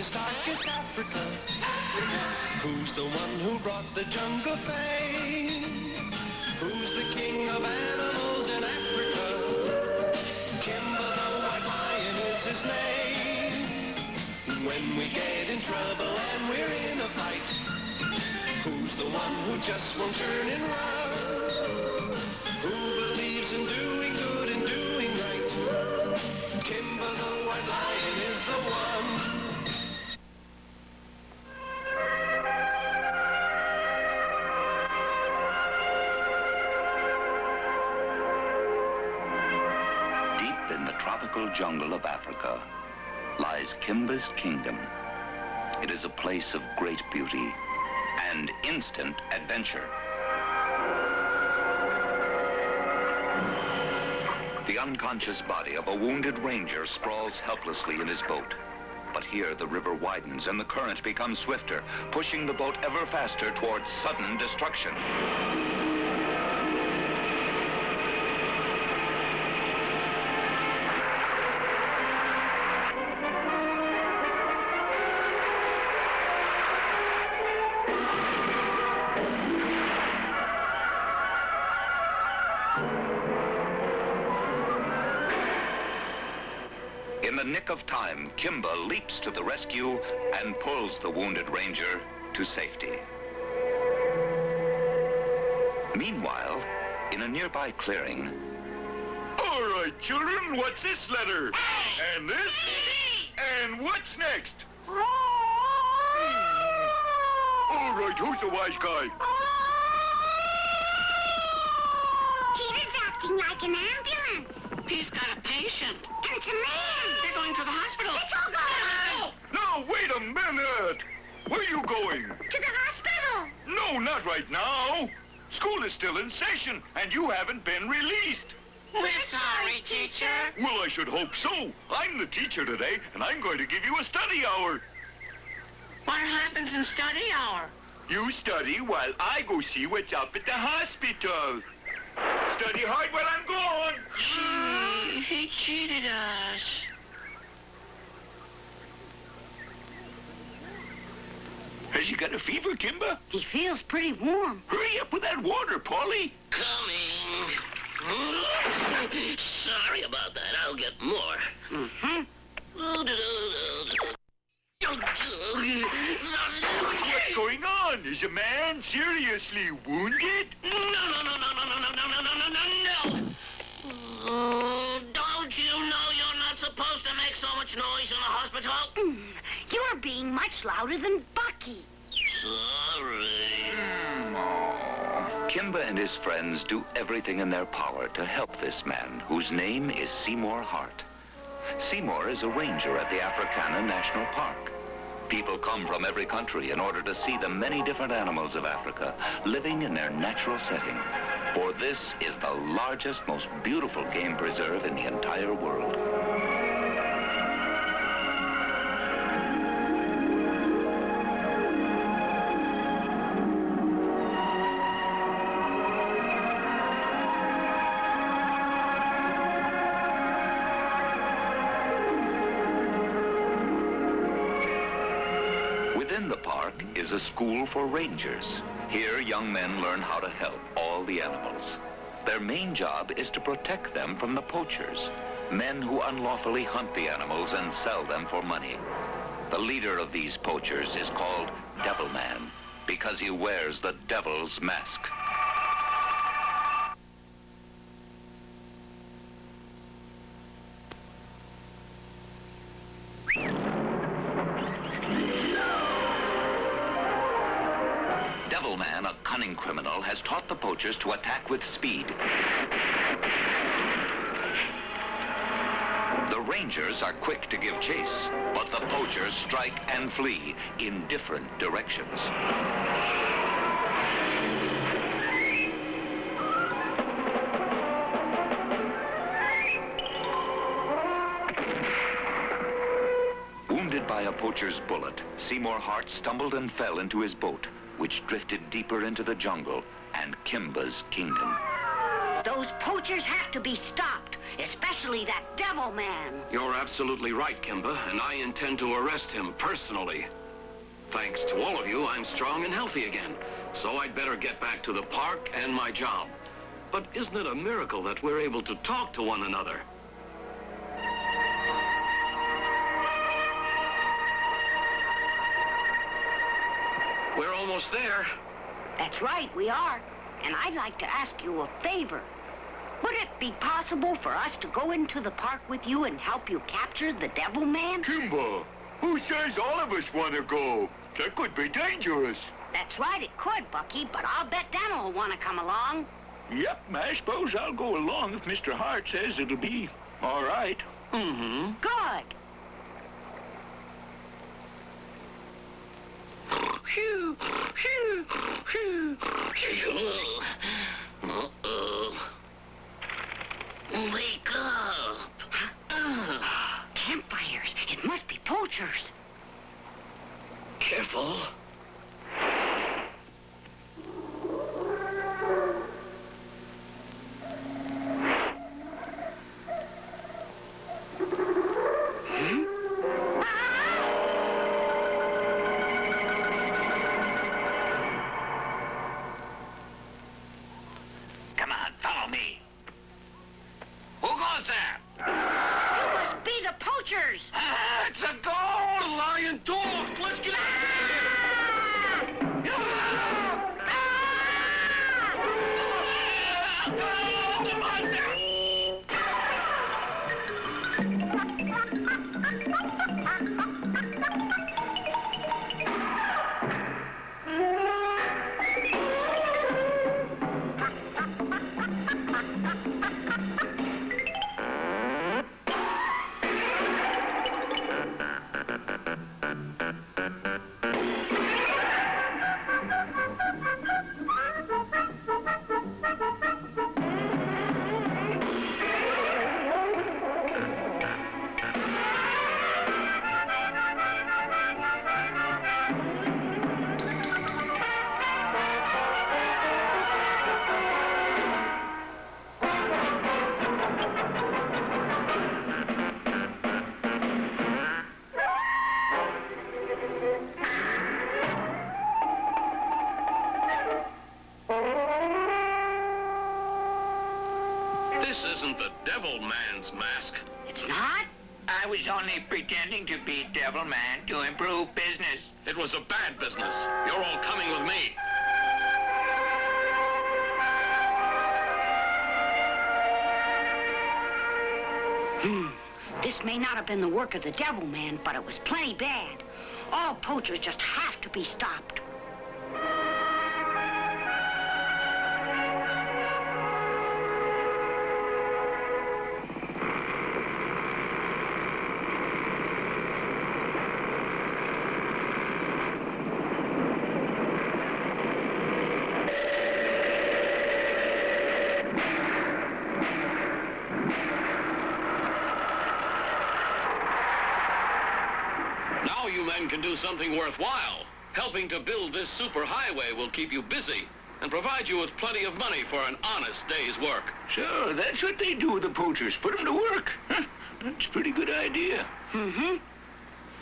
deepest, darkest Africa. Who's the one who brought the jungle fame? Who's the king of animals in Africa? Kimba the White Lion is his name. When we get in trouble and we're in a fight, who's the one who just won't turn and run? Who believes in doing good and doing right? Kimba the White Lion is the one. Deep in the tropical jungle of Africa lies Kimba's kingdom. It is a place of great beauty and instant adventure. The unconscious body of a wounded ranger sprawls helplessly in his boat. But here the river widens and the current becomes swifter, pushing the boat ever faster towards sudden destruction. In the nick of time, Kimba leaps to the rescue and pulls the wounded ranger to safety. Meanwhile, in a nearby clearing... All right, children, what's this letter? And this? And what's next? All right, who's the wise guy? Cheetah's acting like an ambulance. He's got a patient. And it's a man. They're going to the hospital. Let's all go. No, wait a minute. Where are you going? To the hospital. No, not right now. School is still in session, and you haven't been released. We're sorry, teacher. Well, I should hope so. I'm the teacher today, and I'm going to give you a study hour. What happens in study hour? You study while I go see what's up at the hospital. Study hard while I'm gone. He cheated us. Has he got a fever, Kimba? He feels pretty warm. Hurry up with that water, Polly. Coming. Sorry about that. I'll get more. Mm-hmm. What's going on? Is a man seriously wounded? No. Don't you know you're not supposed to make so much noise in the hospital? You're being much louder than Bucky. Sorry. Kimba and his friends do everything in their power to help this man, whose name is Seymour Hart. Seymour is a ranger at the Africana National Park. People come from every country in order to see the many different animals of Africa living in their natural setting. For this is the largest, most beautiful game preserve in the entire world. Within the park is a school for rangers. Here, young men learn how to help all the animals. Their main job is to protect them from the poachers, men who unlawfully hunt the animals and sell them for money. The leader of these poachers is called Devil Man because he wears the devil's mask. Devil Man, a cunning criminal, has taught the poachers to attack with speed. The rangers are quick to give chase, but the poachers strike and flee in different directions. Wounded by a poacher's bullet, Seymour Hart stumbled and fell into his boat, which drifted deeper into the jungle and Kimba's kingdom. Those poachers have to be stopped, especially that devil man. You're absolutely right, Kimba, and I intend to arrest him personally. Thanks to all of you, I'm strong and healthy again, so I'd better get back to the park and my job. But isn't it a miracle that we're able to talk to one another? We're almost there. That's right, we are. And I'd like to ask you a favor. Would it be possible for us to go into the park with you and help you capture the devil man? Kimba, who says all of us want to go? That could be dangerous. That's right, it could, Bucky, but I'll bet Dan will want to come along. Yep, I suppose I'll go along if Mr. Hart says it'll be all right. Mm-hmm. Good. Phew, phew, phew, phew. Uh-oh. Wake up. Campfires. It must be poachers. Careful. Come on, follow me. Who goes there? It must be the poachers. Ah, it's a goal! Lion talk! Let's get out This isn't the Devil Man's mask. It's not? I was only pretending to be Devil Man to improve business. It was a bad business. You're all coming with me. This may not have been the work of the devil man, but it was plenty bad. All poachers just have to be stopped. Now you men can do something worthwhile. Helping to build this superhighway will keep you busy and provide you with plenty of money for an honest day's work. So that's what they do with the poachers. Put them to work. Huh? That's a pretty good idea. Mm-hmm.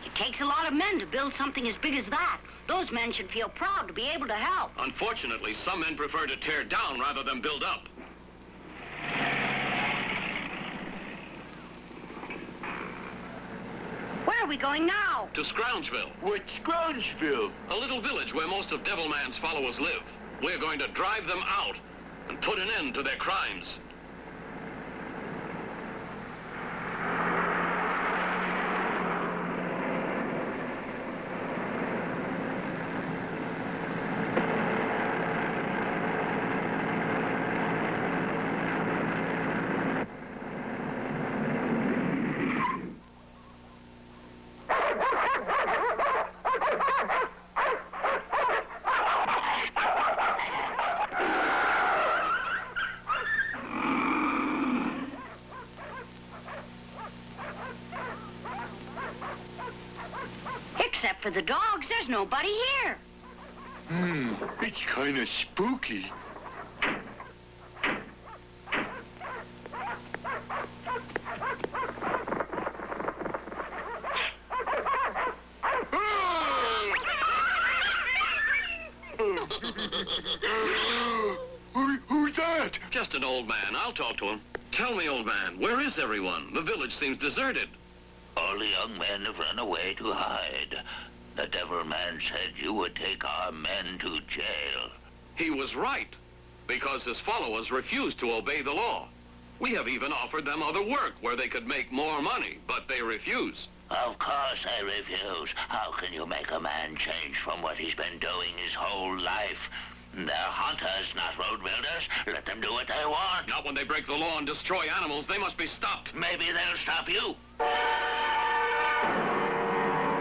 It takes a lot of men to build something as big as that. Those men should feel proud to be able to help. Unfortunately, some men prefer to tear down rather than build up. Where are we going now? To Scroungeville, What's Scroungeville? a little village where most of Devilman's followers live. We're going to drive them out and put an end to their crimes. Except for the dogs, there's nobody here. It's kind of spooky. Who's that? Just an old man. I'll talk to him. Tell me, old man, where is everyone? The village seems deserted. All the young men have run away to hide. The devil man said you would take our men to jail. He was right, because his followers refused to obey the law. We have even offered them other work where they could make more money, but they refuse. Of course I refuse. How can you make a man change from what he's been doing his whole life? They're hunters, not road builders. Let them do what they want. Not when they break the law and destroy animals. They must be stopped. Maybe they'll stop you.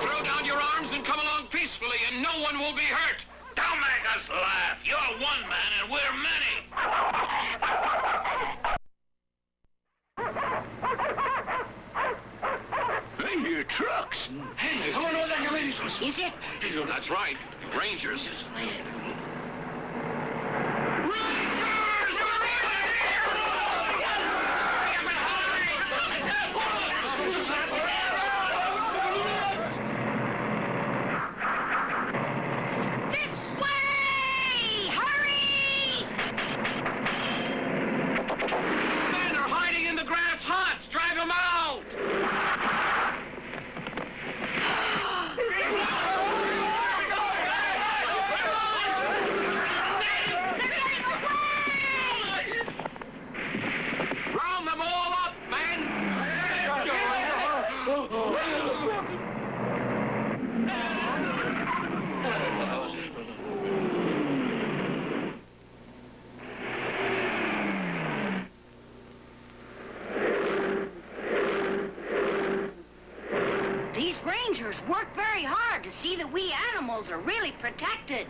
Throw down your arms and come along peacefully, and no one will be hurt. Don't make us laugh. You're one man and we're many. Hey, your trucks. Hey, come on over there, ladies. Is it? That's right. Rangers. This way! Hurry! Men are hiding in the grass huts. Drive them out. Round them all up, men. These rangers work very hard to see that we animals are really protected.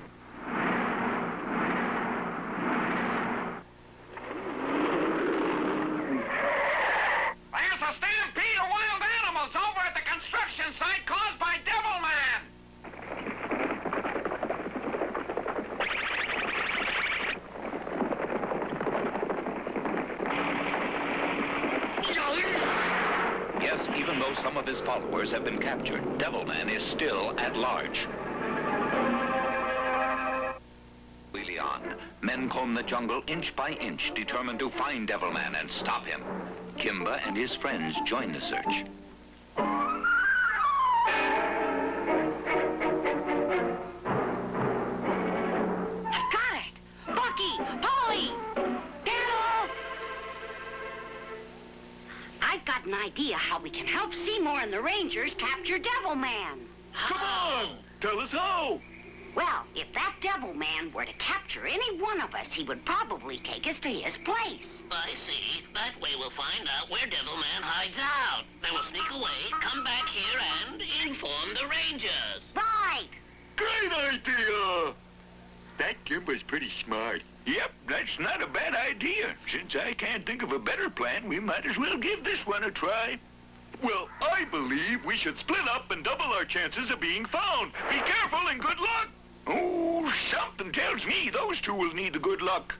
There's a stampede of wild animals over at the construction site caused by Devil Man. Yes, even though some of his followers have been captured, Devilman is still at large. Early on, men comb the jungle inch by inch, determined to find Devilman and stop him. Kimba and his friends join the search. I've got it! Bucky! Polly! Daniel! I've got an idea how we can help Seymour and the Rangers capture Devil Man. Come on. Tell us how. Well, if that Devil Man were to capture any one of us, he would probably take us to his place. I see. That way we'll find out where Devil Man hides out. Then we'll sneak away, come back here, and inform the Rangers. Right! Great idea. That Kimba's pretty smart. Yep, that's not a bad idea. Since I can't think of a better plan, we might as well give this one a try. Well, I believe we should split up and double our chances of being found. Be careful and good luck. Oh, something tells me those two will need the good luck.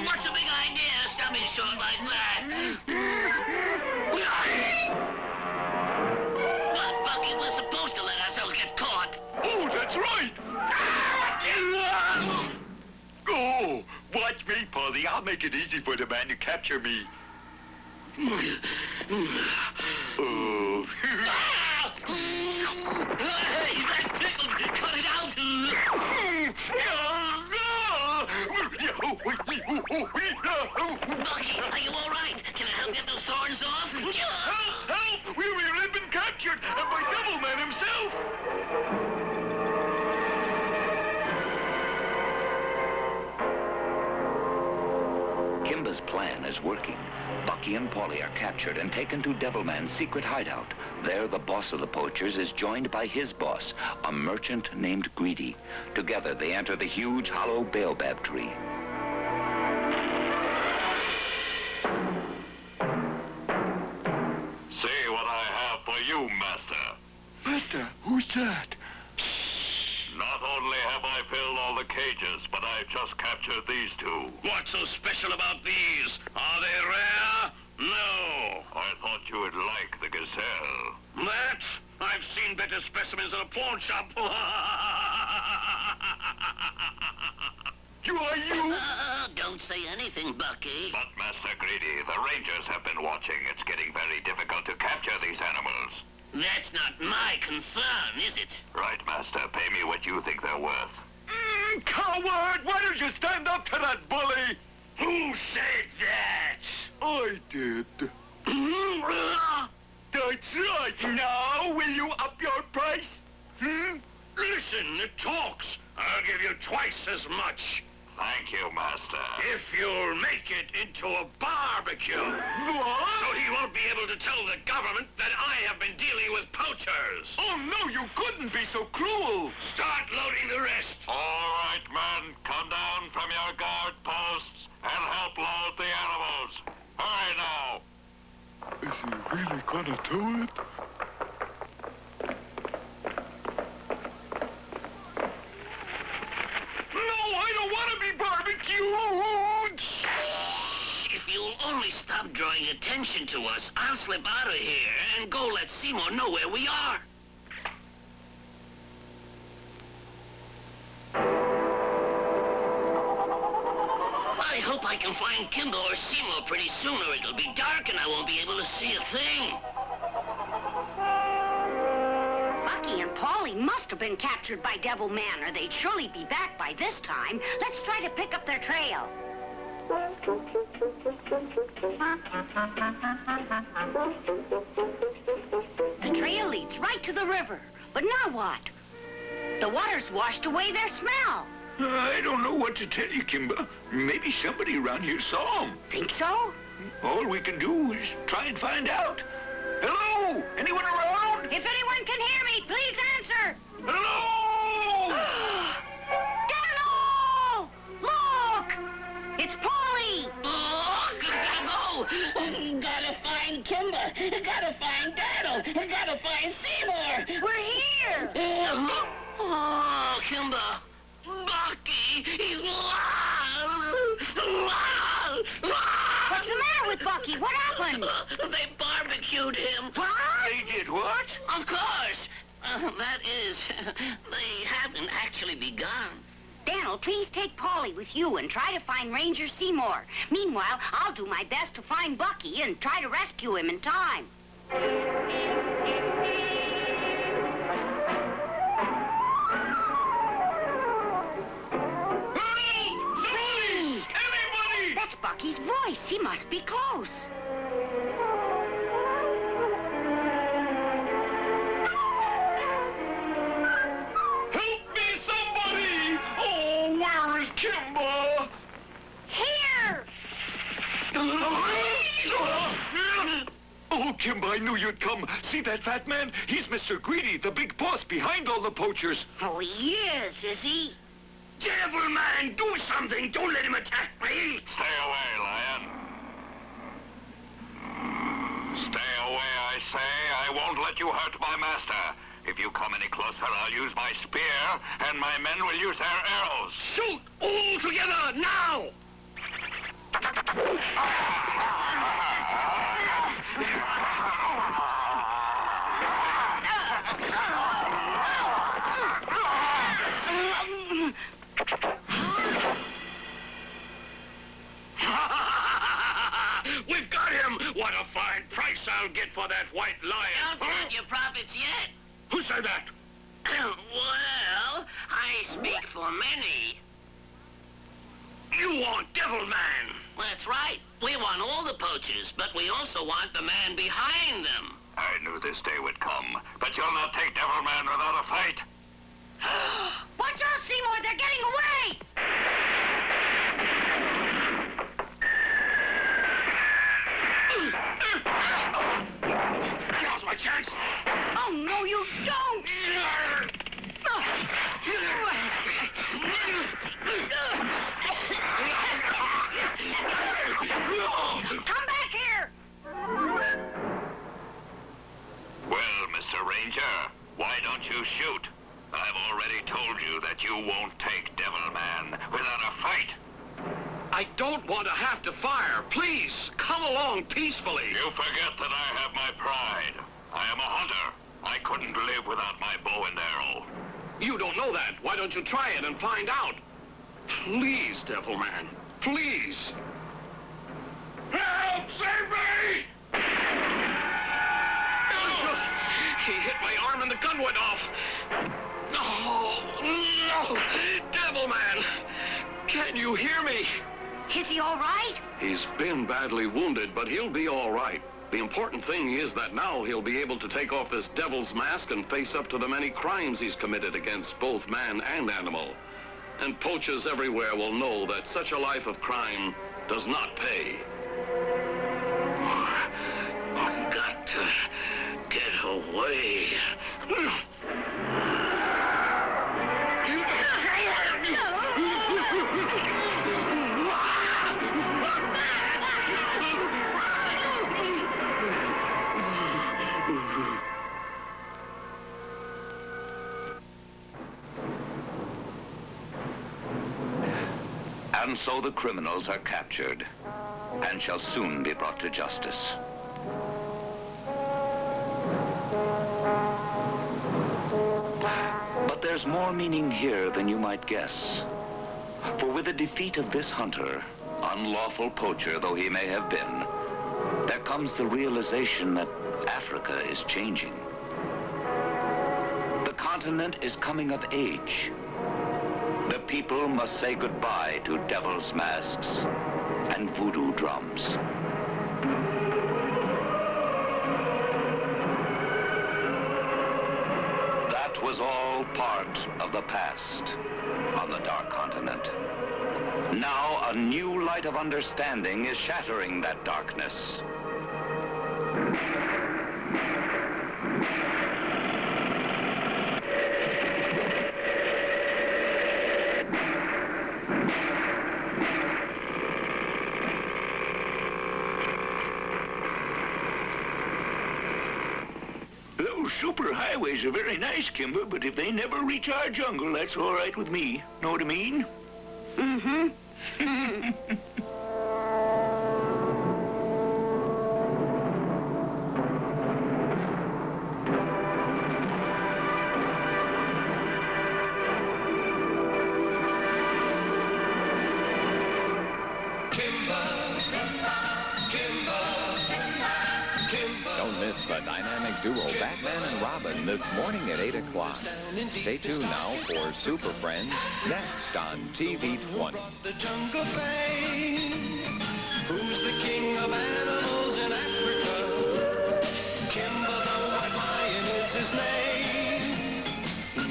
What's the big idea, stomach short like that? But Bucky was supposed to let ourselves get caught. Oh, that's right. Oh, watch me, Polly. I'll make it easy for the man to capture me. Oh. Hey, that tickled. Cut it out. Bucky, are you all right? Can I help get those thorns off? Help! Help! We've been captured, and by Devil Man himself. Kimba's plan is working. Bucky and Polly are captured and taken to Devilman's secret hideout. There, the boss of the poachers is joined by his boss, a merchant named Greedy. Together, they enter the huge hollow baobab tree. See what I have for you, Master. Master, who's that? Not only have I filled all the cages, but I've just captured these two. What's so special about these? Are they rare? No. I thought you would like the gazelle. That? I've seen better specimens in a pawn shop. You? Don't say anything, Bucky. But, Master Greedy, the Rangers have been watching. It's getting very difficult to capture these animals. That's not my concern, is it? Right, Master. Pay me what you think they're worth. Coward! Why don't you stand up to that bully? Who said that? I did. That's right. Now, will you up your price? Listen, it talks. I'll give you twice as much. Thank you, Master. If you'll make it into a barbecue. What? So he won't be able to tell the government that I have been dealing with poachers. Oh, no, you couldn't be so cruel. Start loading the rest. All right, men. Come down from your guard posts and help load the animals. Hurry now. Is he really gonna do it? I don't want to be barbecued! If you'll only stop drawing attention to us, I'll slip out of here and go let Seymour know where we are. I hope I can find Kimba or Seymour pretty soon, or it'll be dark and I won't be able to see a thing. Bucky and Polly must have been captured by Devil Man, or they'd surely be back by this time. Let's try to pick up their trail. The trail leads right to the river. But now what? The water's washed away their smell. I don't know what to tell you, Kimba. Maybe somebody around here saw them. Think so? All we can do is try and find out. Hello? Anyone around? If anyone can hear me, please answer. Hello? Daniel! Look! It's Polly! Oh, gotta go! Gotta find Kimba! Gotta find Daniel! Gotta find Seymour! We're here! Oh, Kimba! Bucky! He's What's the matter with Bucky? What happened? They barbecued him. What? They did what? Of course. That is, they haven't actually begun. Daniel, please take Polly with you and try to find Ranger Seymour. Meanwhile, I'll do my best to find Bucky and try to rescue him in time. That's Bucky's voice. He must be close. Help me, somebody! Oh, where is Kimba? Here! Oh, Kimba, I knew you'd come. See that fat man? He's Mr. Greedy, the big boss behind all the poachers. Oh, he is he? Devil Man, do something! Don't let him attack me! Stay away, Lion. Stay away, I say. I won't let you hurt my master. If you come any closer, I'll use my spear, and my men will use their arrows. Shoot! All together, now! We've got him! What a fine price I'll get for that white lion! Don't count your profits yet. Who said that? Well, I speak for many. You want Devil Man! That's right. We want all the poachers, but we also want the man behind them. I knew this day would come, but you'll not take Devil Man without a fight. Watch out, Seymour! They're getting away! Now's my chance! Oh, no, you don't! Come back here! Well, Mr. Ranger, why don't you shoot? I've already told you that you won't take Devil Man without a fight. I don't want to have to fire. Please, come along peacefully. You forget that I have my pride. I am a hunter. I couldn't live without my bow and arrow. You don't know that. Why don't you try it and find out? Please, Devil Man. Please. Help! Save me! He hit my arm and the gun went off. Oh, no! Devil Man! Can you hear me? Is he all right? He's been badly wounded, but he'll be all right. The important thing is that now he'll be able to take off this devil's mask and face up to the many crimes he's committed against both man and animal. And poachers everywhere will know that such a life of crime does not pay. I've got to get away. And so the criminals are captured and shall soon be brought to justice. But there's more meaning here than you might guess. For with the defeat of this hunter, unlawful poacher though he may have been, there comes the realization that Africa is changing. The continent is coming of age. The people must say goodbye to devil's masks and voodoo drums. That was all part of the past on the Dark Continent. Now a new light of understanding is shattering that darkness. Superhighways are very nice, Kimber, but if they never reach our jungle, that's all right with me. Know what I mean? Mm-hmm. Don't miss the dynamic duo Batman and Robin this morning at 8 o'clock. Stay tuned now for Super Friends, next on TV 20. The jungle fame. Who's the king of animals in Africa? Kimba the White Lion is his name.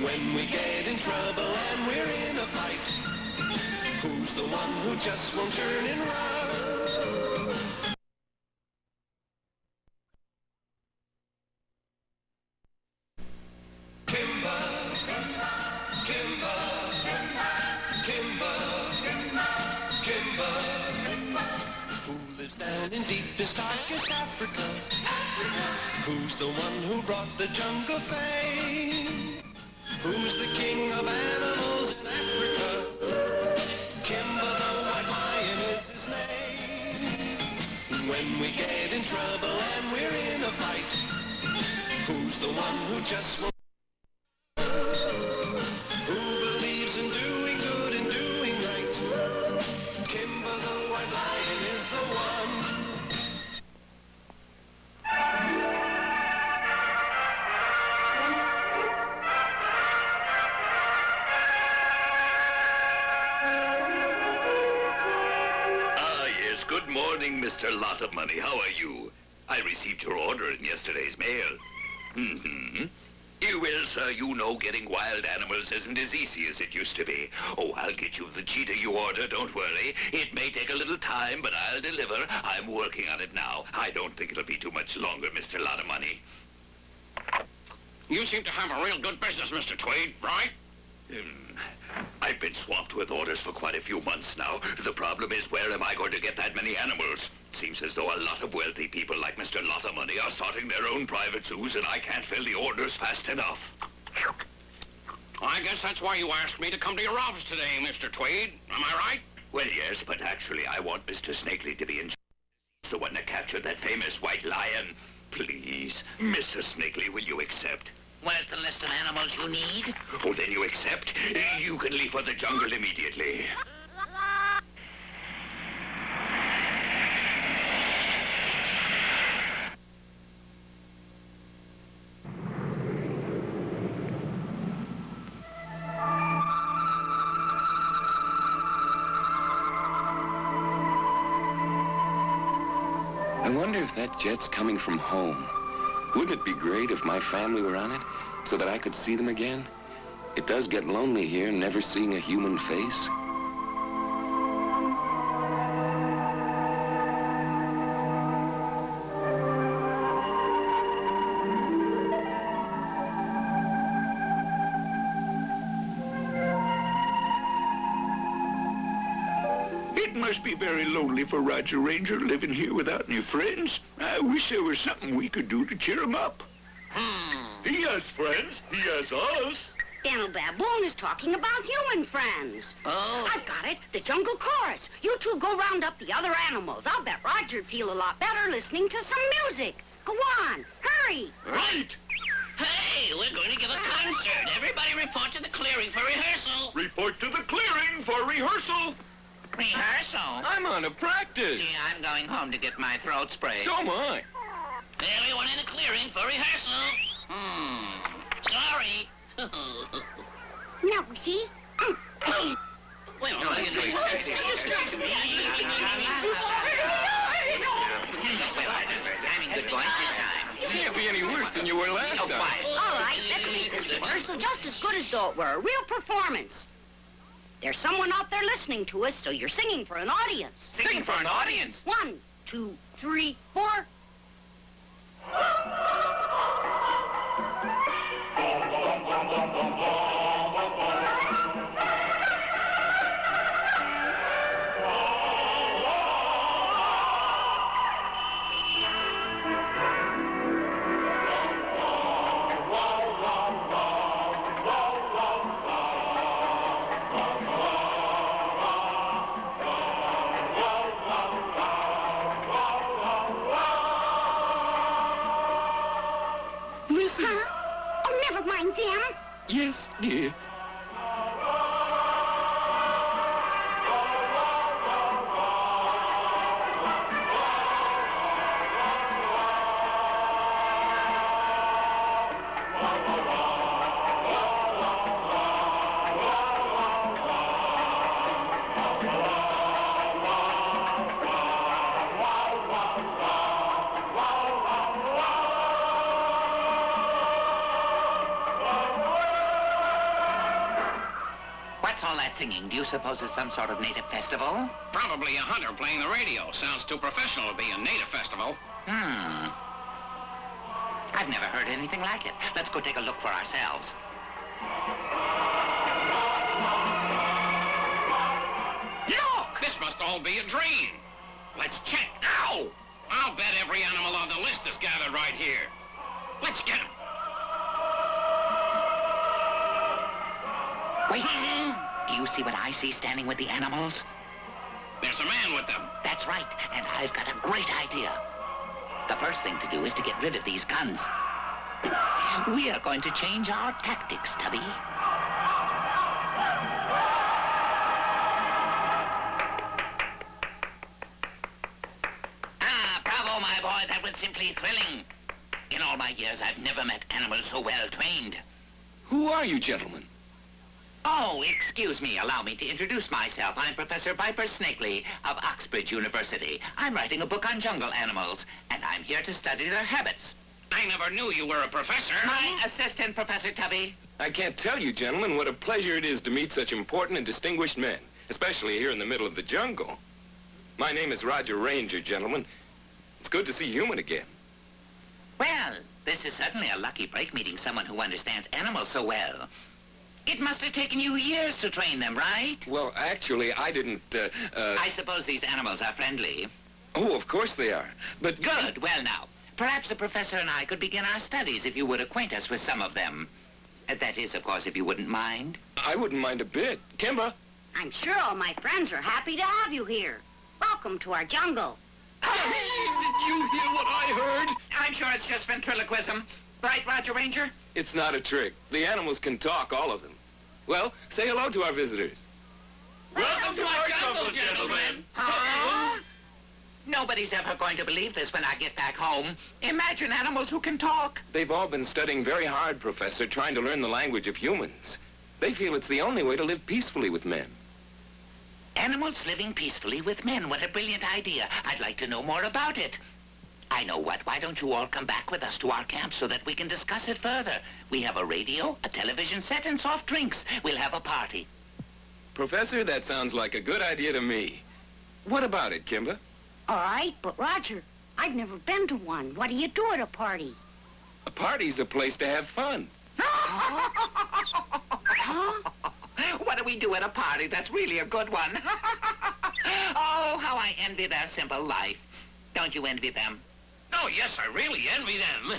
When we get in trouble and we're in a fight, who's the one who just won't turn and run? In deepest, darkest Africa, who's the one who brought the jungle fame? Who's the king of animals in Africa? Kimba the White Lion is his name. When we get in trouble and we're in a fight, who's the one who just won't? Who believes in doing good and doing right? Kimba the White Lion is the one. Good morning, Mr. Lot of Money. How are you? I received your order in yesterday's mail. You will, sir. You know getting wild animals isn't as easy as it used to be. Oh, I'll get you the cheetah you order, don't worry. It may take a little time, but I'll deliver. I'm working on it now. I don't think it'll be too much longer, Mr. Lot of Money. You seem to have a real good business, Mr. Tweed, right? I've been swamped with orders for quite a few months now. The problem is, where am I going to get that many animals? Seems as though a lot of wealthy people like Mr. Lot of Money are starting their own private zoos, and I can't fill the orders fast enough. I guess that's why you asked me to come to your office today, Mr. Tweed. Am I right? Well, yes, but actually I want Mr. Snakely to be in charge. He's the one that captured that famous white lion. Please, Mr. Snakely, will you accept? Where's the list of animals you need? Oh, then you accept? You can leave for the jungle immediately. I wonder if that jet's coming from home. Wouldn't it be great if my family were on it, so that I could see them again? It does get lonely here, never seeing a human face. It must be very lonely for Roger Ranger living here without any friends. I wish there was something we could do to cheer him up. He has friends. He has us. Daniel Baboon is talking about human friends. Oh. I've got it. The jungle chorus. You two go round up the other animals. I'll bet Roger'd feel a lot better listening to some music. Go on. Hurry. Right. Hey, we're going to give a concert. Everybody report to the clearing for rehearsal. Report to the clearing for rehearsal. Rehearsal? I'm on a practice. Gee, I'm going home to get my throat sprayed. So am I. Everyone in the clearing for rehearsal. Sorry. Now, see? Well, I'm in good voice this time. You can't be any worse than you were last time. Quiet. All right, let's make this rehearsal just as good as though it were a real performance. There's someone out there listening to us, so you're singing for an audience. Singing for an audience? 1, 2, 3, 4. Oh, never mind them. Yes, dear. What's all that singing? Do you suppose it's some sort of native festival? Probably a hunter playing the radio. Sounds too professional to be a native festival. I've never heard anything like it. Let's go take a look for ourselves. Look! This must all be a dream. Let's check. Ow! I'll bet every animal on the list is gathered right here. Let's get him. Wait. Do you see what I see standing with the animals? There's a man with them. That's right, and I've got a great idea. The first thing to do is to get rid of these guns. We are going to change our tactics, Tubby. Bravo, my boy. That was simply thrilling. In all my years, I've never met animals so well trained. Who are you, gentlemen? Oh, excuse me. Allow me to introduce myself. I'm Professor Piper Snakely of Oxbridge University. I'm writing a book on jungle animals, and I'm here to study their habits. I never knew you were a professor. My assistant, Professor Tubby. I can't tell you, gentlemen, what a pleasure it is to meet such important and distinguished men, especially here in the middle of the jungle. My name is Roger Ranger, gentlemen. It's good to see human again. Well, this is certainly a lucky break meeting someone who understands animals so well. It must have taken you years to train them, right? Well, actually, I didn't, I suppose these animals are friendly. Oh, of course they are. But... Good. Well, now, perhaps the professor and I could begin our studies if you would acquaint us with some of them. That is, of course, if you wouldn't mind. I wouldn't mind a bit. Kimba, I'm sure all my friends are happy to have you here. Welcome to our jungle. Hey, did you hear what I heard? I'm sure it's just ventriloquism. Right, Roger Ranger? It's not a trick. The animals can talk, all of them. Well, say hello to our visitors. Welcome to our jungle, gentlemen. Huh? Nobody's ever going to believe this when I get back home. Imagine animals who can talk. They've all been studying very hard, Professor, trying to learn the language of humans. They feel it's the only way to live peacefully with men. Animals living peacefully with men. What a brilliant idea. I'd like to know more about it. I know what. Why don't you all come back with us to our camp so that we can discuss it further? We have a radio, a television set, and soft drinks. We'll have a party. Professor, that sounds like a good idea to me. What about it, Kimba? All right, but Roger, I've never been to one. What do you do at a party? A party's a place to have fun. Huh? What do we do at a party? That's really a good one. Oh, how I envy their simple life. Don't you envy them? Oh, yes, I really envy them.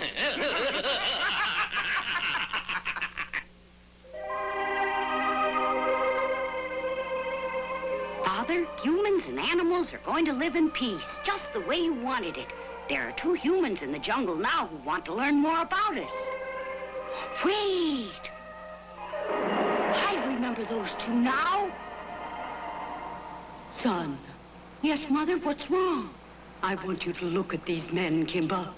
Father, humans and animals are going to live in peace, just the way you wanted it. There are 2 humans in the jungle now who want to learn more about us. Wait! I remember those 2 now. Son. Yes, Mother, what's wrong? I want you to look at these men, Kimba,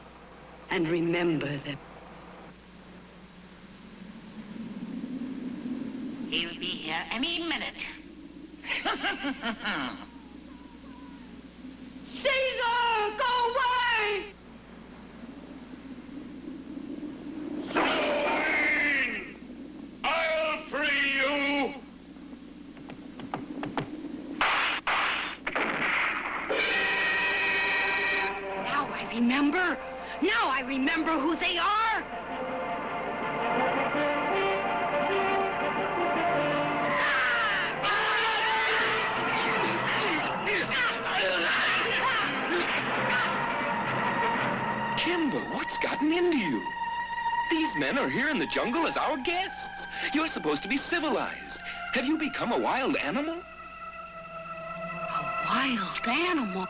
and remember them. He'll be here any minute. Caesar, go away! Swine! I'll free you! Now I remember. Now I remember who they are. Kimba, what's gotten into you? These men are here in the jungle as our guests. You're supposed to be civilized. Have you become a wild animal? A wild animal.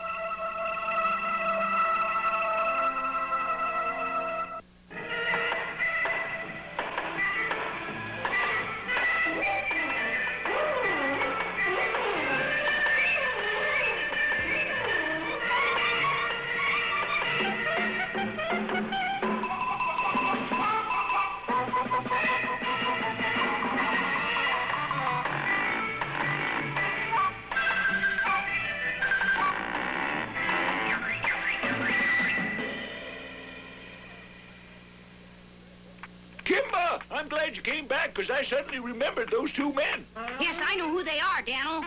Kimba, I'm glad you came back, because I suddenly remembered those 2 men. Yes, I know who they are, Daniel.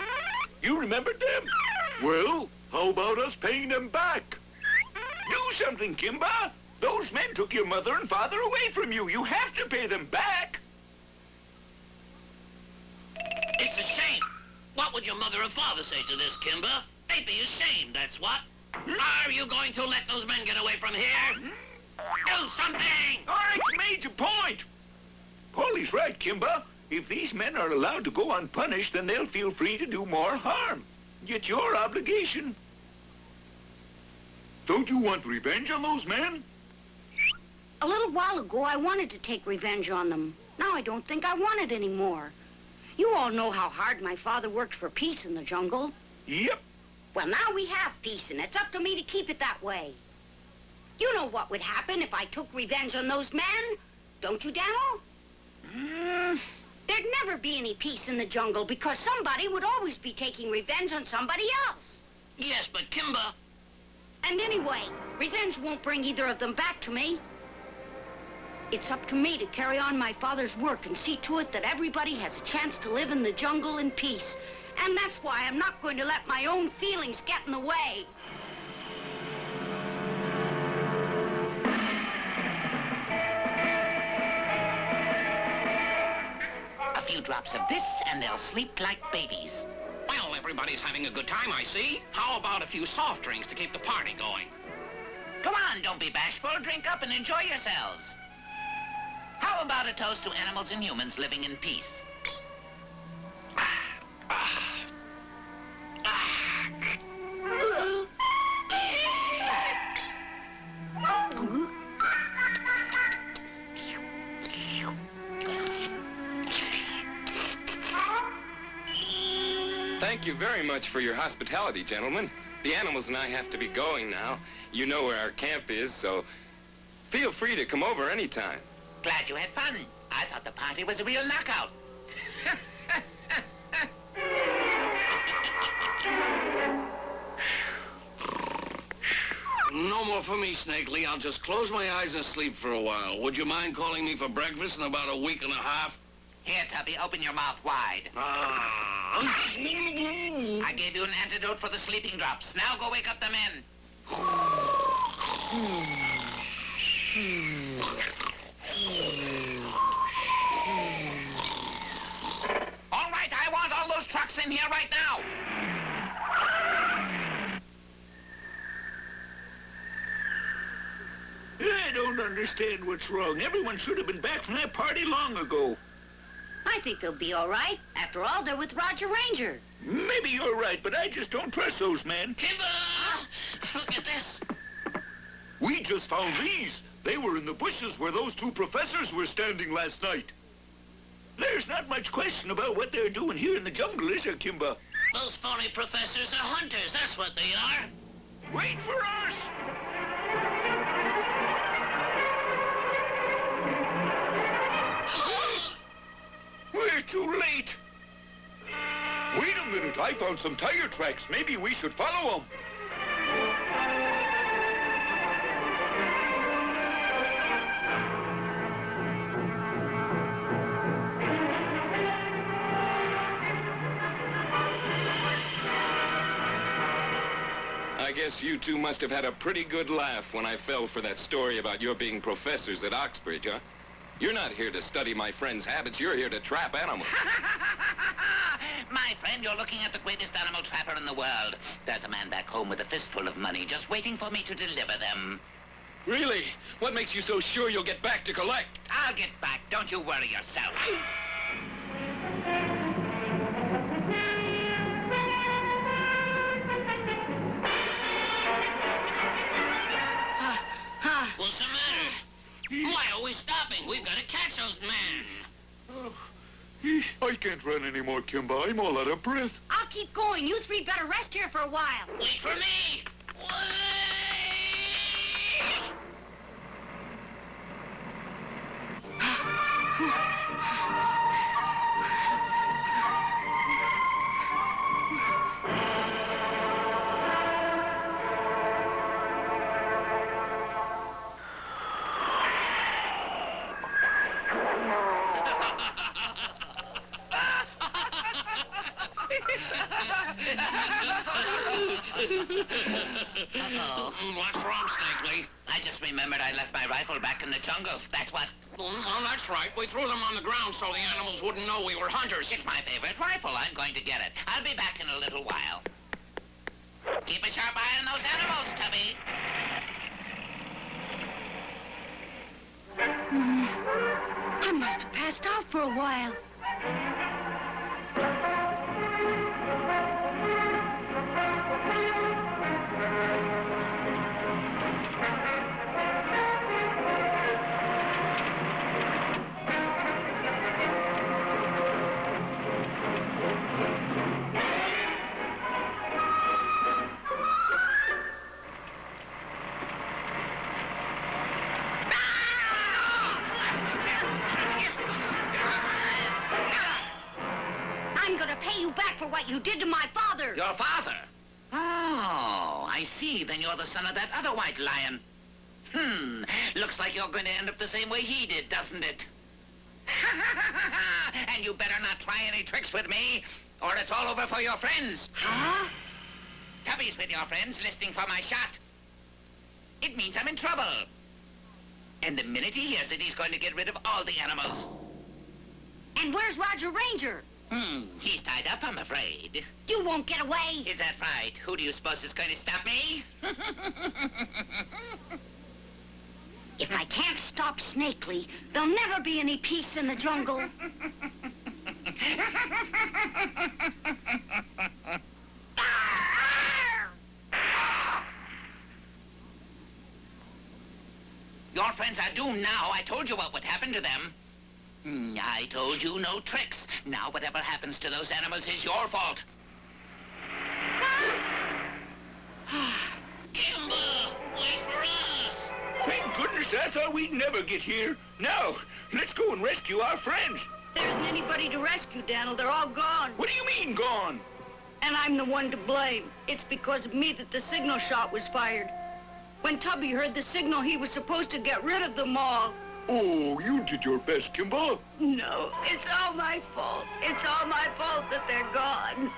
You remembered them? Well, how about us paying them back? Do something, Kimba. Those men took your mother and father away from you. You have to pay them back. It's a shame. What would your mother and father say to this, Kimba? They'd be ashamed, that's what. Are you going to let those men get away from here? Do something! All right, you made your point. Paulie's right, Kimba. If these men are allowed to go unpunished, then they'll feel free to do more harm. It's your obligation. Don't you want revenge on those men? A little while ago, I wanted to take revenge on them. Now I don't think I want it anymore. You all know how hard my father worked for peace in the jungle. Yep. Well, now we have peace, and it's up to me to keep it that way. You know what would happen if I took revenge on those men? Don't you, Daniel? There'd never be any peace in the jungle because somebody would always be taking revenge on somebody else. Yes, but Kimba... And anyway, revenge won't bring either of them back to me. It's up to me to carry on my father's work and see to it that everybody has a chance to live in the jungle in peace. And that's why I'm not going to let my own feelings get in the way. A few drops of this, and they'll sleep like babies. Well, everybody's having a good time, I see. How about a few soft drinks to keep the party going? Come on, don't be bashful. Drink up and enjoy yourselves. How about a toast to animals and humans living in peace? Thank you very much for your hospitality, gentlemen. The animals and I have to be going now. You know where our camp is, so feel free to come over anytime. Glad you had fun. I thought the party was a real knockout. No more for me, Snakely. I'll just close my eyes and sleep for a while. Would you mind calling me for breakfast in about a week and a half? Here, Tubby, open your mouth wide. I gave you an antidote for the sleeping drops. Now go wake up the men. All right, I want all those trucks in here right now. I don't understand what's wrong. Everyone should have been back from that party long ago. I think they'll be all right. After all, they're with Roger Ranger. Maybe you're right, but I just don't trust those men. Kimba! Look at this. We just found these. They were in the bushes where those two professors were standing last night. There's not much question about what they're doing here in the jungle, is there, Kimba? Those phony professors are hunters. That's what they are. Wait for us! We're too late. Wait a minute. I found some tire tracks. Maybe we should follow them. I guess you two must have had a pretty good laugh when I fell for that story about your being professors at Oxbridge, huh? You're not here to study my friend's habits. You're here to trap animals. My friend, you're looking at the greatest animal trapper in the world. There's a man back home with a fistful of money just waiting for me to deliver them. Really? What makes you so sure you'll get back to collect? I'll get back. Don't you worry yourself. What's the matter? Why are we stopping? We've got to catch those men. I can't run anymore, Kimba. I'm all out of breath. I'll keep going. You three better rest here for a while. Wait for me. Wait! Uh-oh. What's wrong, Snakely? I just remembered I left my rifle back in the jungle. That's what. Well, that's right. We threw them on the ground so the animals wouldn't know we were hunters. It's my favorite rifle. I'm going to get it. I'll be back in a little while. Keep a sharp eye on those animals, Tubby. I must have passed out for a while. I'm gonna pay you back for what you did to my father. Your father? Oh, I see. Then you're the son of that other white lion. Looks like you're going to end up the same way he did, doesn't it? And you better not try any tricks with me, or it's all over for your friends. Huh? Tubby's with your friends, listening for my shot. It means I'm in trouble. And the minute he hears it, he's going to get rid of all the animals. And where's Roger Ranger? He's tied up, I'm afraid. You won't get away. Is that right? Who do you suppose is going to stop me? If I can't stop Snakely, there'll never be any peace in the jungle. Your friends are doomed now. I told you what would happen to them. I told you no tricks. Now whatever happens to those animals is your fault. goodness, I thought we'd never get here. Now, let's go and rescue our friends. There isn't anybody to rescue, Daniel. They're all gone. What do you mean, gone? And I'm the one to blame. It's because of me that the signal shot was fired. When Tubby heard the signal, he was supposed to get rid of them all. Oh, you did your best, Kimba. No, it's all my fault. It's all my fault that they're gone.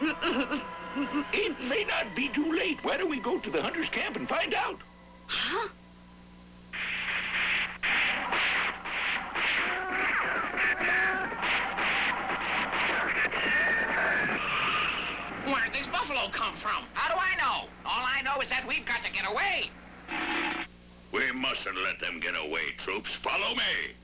It may not be too late. Why don't we go to the hunter's camp and find out? Huh? Where'd this buffalo come from? How do I know? All I know is that we've got to get away. We mustn't let them get away, troops. Follow me.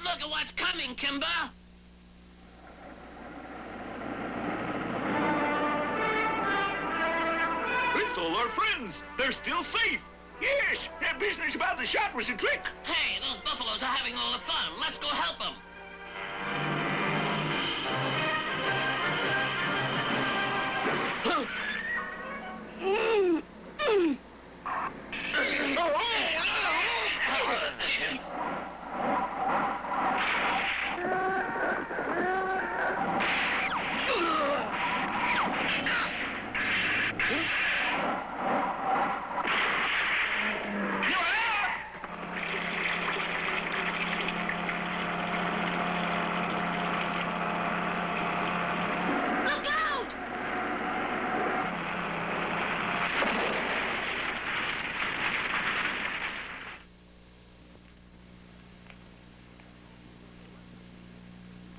Look at what's coming, Kimba. It's all our friends. They're still safe. Yes, that business about the shot was a trick. Hey, those buffaloes are having all the fun. Let's go help them. Look out!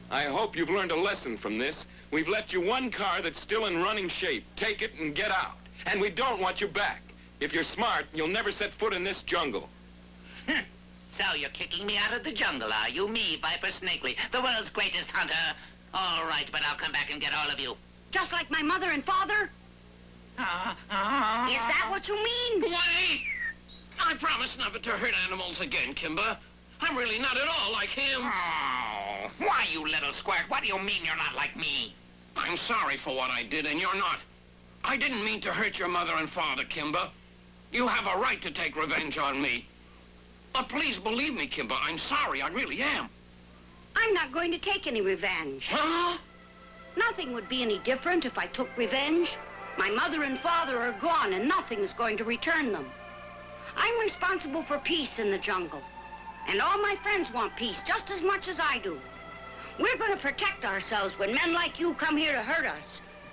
I hope you've learned a lesson from this. We've left you one car that's still in running shape. Take it and get out. And we don't want you back. If you're smart, you'll never set foot in this jungle. So you're kicking me out of the jungle, are you? Me, Viper Snakely, the world's greatest hunter. All right, but I'll come back and get all of you. Just like my mother and father? Is that what you mean? Wait! I promise never to hurt animals again, Kimba. I'm really not at all like him. Oh, why, you little squirt? What do you mean you're not like me? I'm sorry for what I did, and you're not. I didn't mean to hurt your mother and father, Kimba. You have a right to take revenge on me. But please believe me, Kimba, I'm sorry, I really am. I'm not going to take any revenge. Huh? Nothing would be any different if I took revenge. My mother and father are gone, and nothing is going to return them. I'm responsible for peace in the jungle. And all my friends want peace just as much as I do. We're going to protect ourselves when men like you come here to hurt us.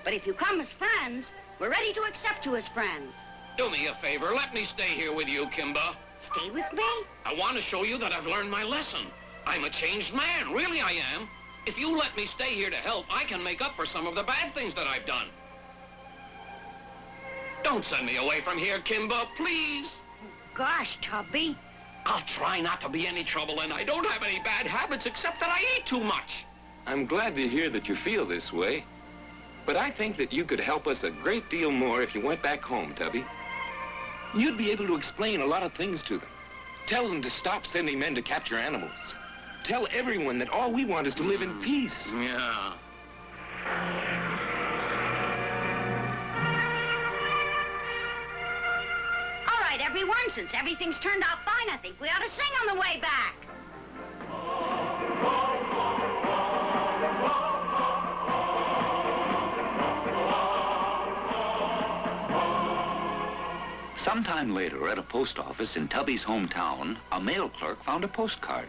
But if you come as friends, we're ready to accept you as friends. Do me a favor, let me stay here with you, Kimba. Stay with me? I want to show you that I've learned my lesson. I'm a changed man, really I am. If you let me stay here to help, I can make up for some of the bad things that I've done. Don't send me away from here, Kimba, please. Gosh, Tubby. I'll try not to be any trouble, and I don't have any bad habits except that I eat too much. I'm glad to hear that you feel this way. But I think that you could help us a great deal more if you went back home, Tubby. You'd be able to explain a lot of things to them. Tell them to stop sending men to capture animals. Tell everyone that all we want is to live in peace. Yeah. All right, everyone, since everything's turned out fine, I think we ought to sing on the way back. Sometime later, at a post office in Tubby's hometown, a mail clerk found a postcard.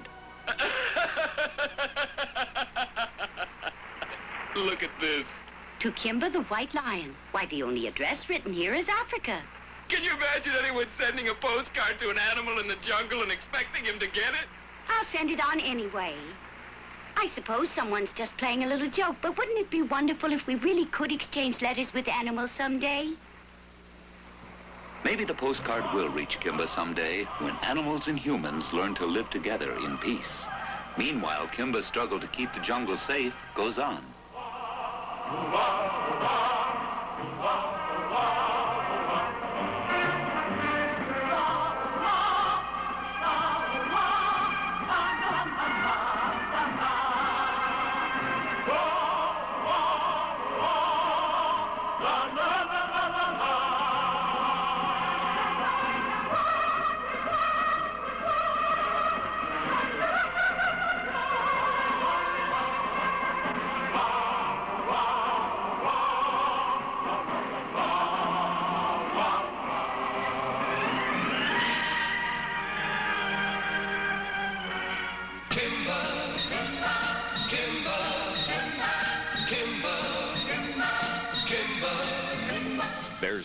Look at this. To Kimba the White Lion. Why, the only address written here is Africa. Can you imagine anyone sending a postcard to an animal in the jungle and expecting him to get it? I'll send it on anyway. I suppose someone's just playing a little joke, but wouldn't it be wonderful if we really could exchange letters with animals someday? Maybe the postcard will reach Kimba someday when animals and humans learn to live together in peace. Meanwhile, Kimba's struggle to keep the jungle safe goes on.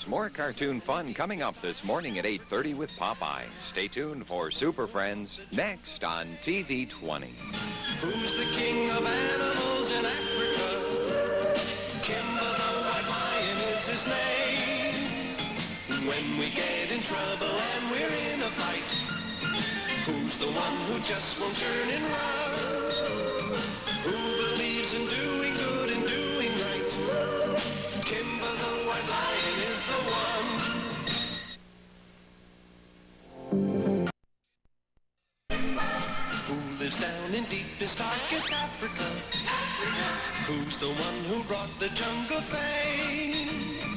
more cartoon fun coming up this morning at 8:30 with Popeye. Stay tuned for Super Friends next on TV 20. Who's the king of animals in Africa? Kimba the White Lion is his name. When we get in trouble and we're in a fight, who's the one who just won't turn and run? Who believes in doing good and doing right? Kimba the White Lion is the one. Who lives down in deepest, darkest Africa? Who's the one who brought the jungle fame?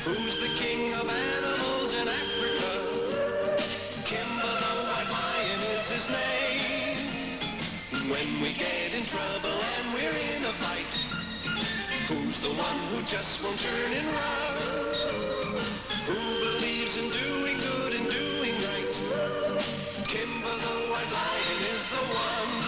Who's the king of animals in Africa? Kimba the White Lion is his name. When we get in trouble and we're in a fight, who's the one who just won't turn and run? Who believes in doing good and doing right? Kimba the White Lion is the one.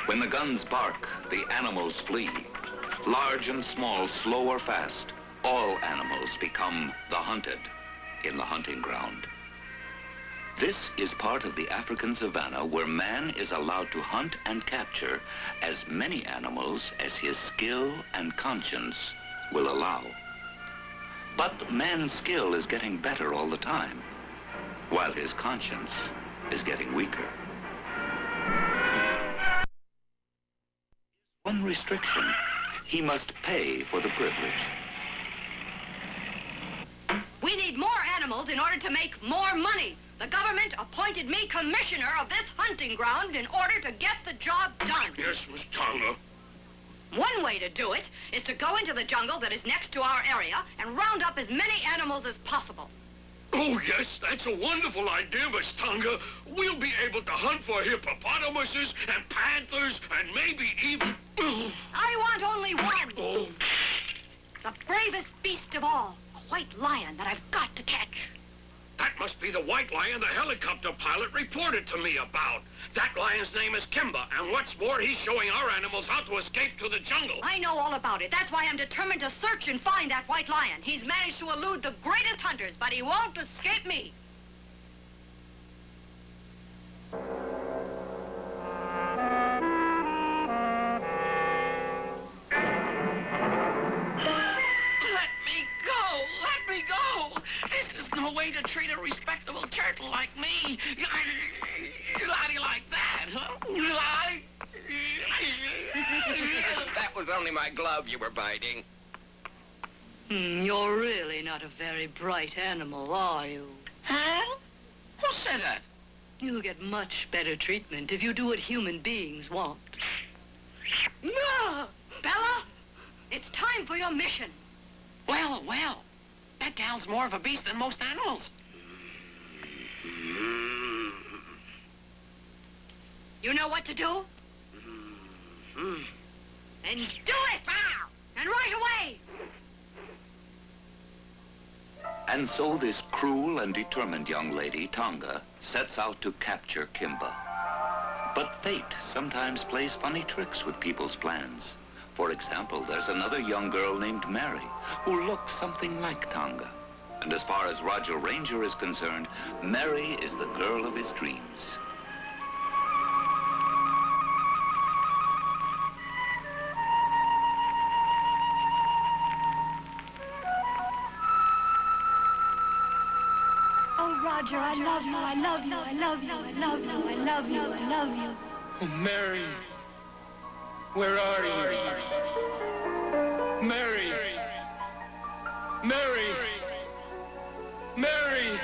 When the guns bark, the animals flee. Large and small, slow or fast, all animals become the hunted in the hunting ground. This is part of the African savanna where man is allowed to hunt and capture as many animals as his skill and conscience will allow. But man's skill is getting better all the time, while his conscience is getting weaker. One restriction: he must pay for the privilege. We need more animals in order to make more money. The government appointed me commissioner of this hunting ground in order to get the job done. Yes, Miss Tonga. One way to do it is to go into the jungle that is next to our area and round up as many animals as possible. Oh, yes, that's a wonderful idea, Miss Tonga. We'll be able to hunt for hippopotamuses and panthers and maybe even... I want only one. Oh. The bravest beast of all, a white lion that I've got to catch. That must be the white lion the helicopter pilot reported to me about. That lion's name is Kimba, and what's more, he's showing our animals how to escape to the jungle. I know all about it. That's why I'm determined to search and find that white lion. He's managed to elude the greatest hunters, but he won't escape me. No way to treat a respectable turtle like me. How do you like that, huh? That was only my glove you were biting. You're really not a very bright animal, are you? Huh? Who said that? You'll get much better treatment if you do what human beings want. No! Bella, it's time for your mission. Well, well. That gal's more of a beast than most animals. You know what to do? Then do it! And right away! And so this cruel and determined young lady, Tonga, sets out to capture Kimba. But fate sometimes plays funny tricks with people's plans. For example, there's another young girl named Mary who looks something like Tonga. And as far as Roger Ranger is concerned, Mary is the girl of his dreams. Oh, Roger, I love you, I love you, I love you, I love you, I love you, I love you. Oh, Mary. Where are you? Mary! Mary! Mary!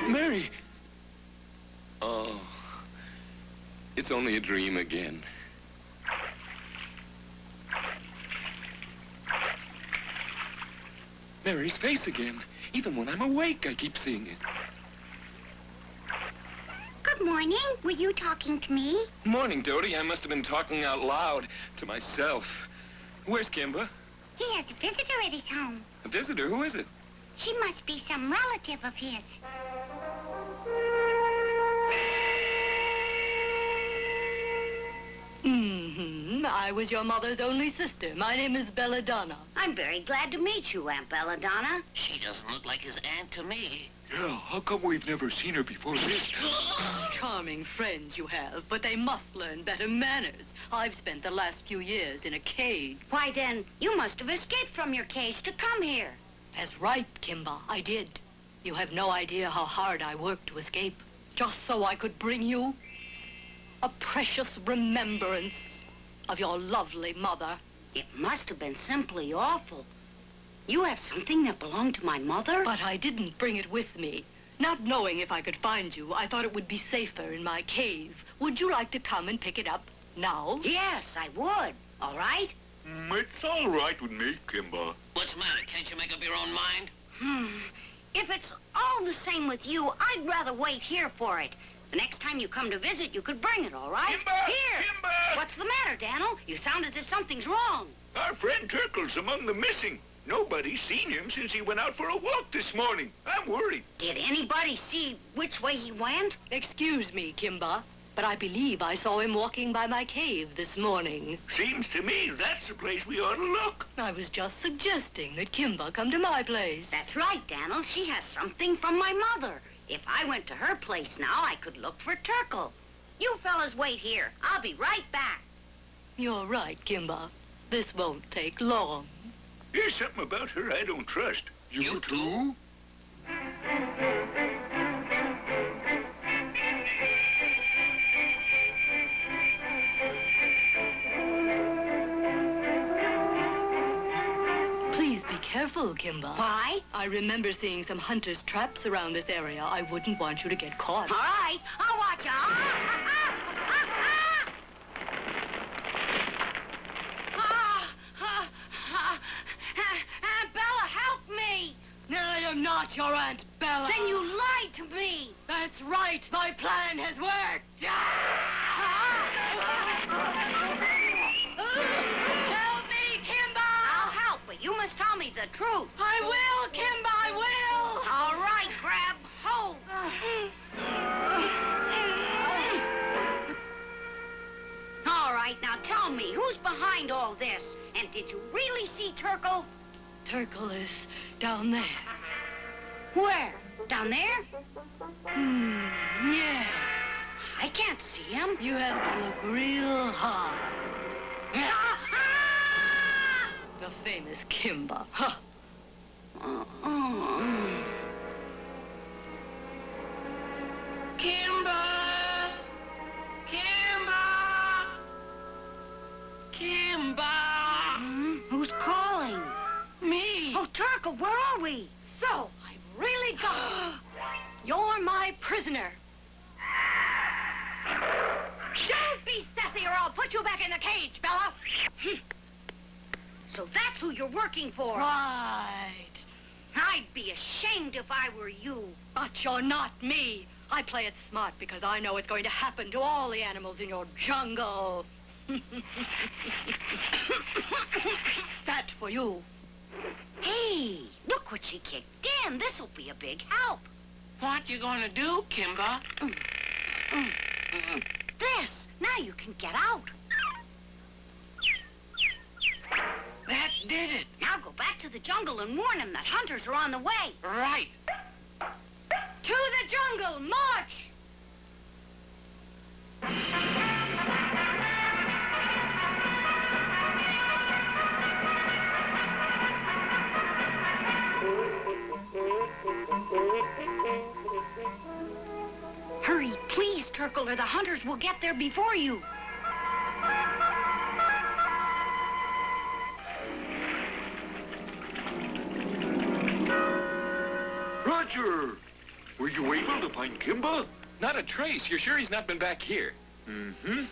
Mary! Oh, it's only a dream again. Mary's face again. Even when I'm awake, I keep seeing it. Good morning. Were you talking to me? Morning, Dodie. I must have been talking out loud to myself. Where's Kimba? He has a visitor at his home. A visitor? Who is it? She must be some relative of his. I was your mother's only sister. My name is Belladonna. I'm very glad to meet you, Aunt Belladonna. She doesn't look like his aunt to me. Yeah, how come we've never seen her before this? Charming friends you have, but they must learn better manners. I've spent the last few years in a cage. Why then, you must have escaped from your cage to come here. That's right, Kimba, I did. You have no idea how hard I worked to escape, just so I could bring you a precious remembrance of your lovely mother. It must have been simply awful. You have something that belonged to my mother? But I didn't bring it with me. Not knowing if I could find you, I thought it would be safer in my cave. Would you like to come and pick it up now? Yes, I would. All right? It's all right with me, Kimba. What's the matter? Can't you make up your own mind? If it's all the same with you, I'd rather wait here for it. The next time you come to visit, you could bring it, all right? Kimba! Here! Kimba! What's the matter, Daniel? You sound as if something's wrong. Our friend Turkle's among the missing. Nobody's seen him since he went out for a walk this morning. I'm worried. Did anybody see which way he went? Excuse me, Kimba, but I believe I saw him walking by my cave this morning. Seems to me that's the place we ought to look. I was just suggesting that Kimba come to my place. That's right, Daniel. She has something from my mother. If I went to her place now, I could look for Turkle. You fellas wait here. I'll be right back. You're right, Kimba. This won't take long. There's something about her I don't trust. You too? Please be careful, Kimba. Why? I remember seeing some hunters' traps around this area. I wouldn't want you to get caught. All right. I'll watch out. Aunt Bella, help me. I am not your Aunt Bella. Then you lied to me. That's right. My plan has worked. Help me, Kimba. I'll help, but you must tell me the truth. I will, Kimba, I will. All right, grab hold. All right, now tell me, who's behind all this? And did you really see Turkle? Turkle is down there. Where? Down there? Yeah. I can't see him. You have to look real hard. The famous Kimba. Huh. Kimba! Kimba! Kimba! Who's calling? Me! Oh, Turkle, where are we? So, I really got you. You're my prisoner. Don't be sassy or I'll put you back in the cage, Bella. So that's who you're working for. Right. I'd be ashamed if I were you. But you're not me. I play it smart because I know it's going to happen to all the animals in your jungle. That for you. Hey, look what she kicked in. This'll be a big help. What you gonna do, Kimba? This. Now you can get out. That did it. Now go back to the jungle and warn them that hunters are on the way. Right. To the jungle, march! Hurry, please, Turkle, or the hunters will get there before you. Roger! Were you able to find Kimba? Not a trace. You're sure he's not been back here? Mm-hmm.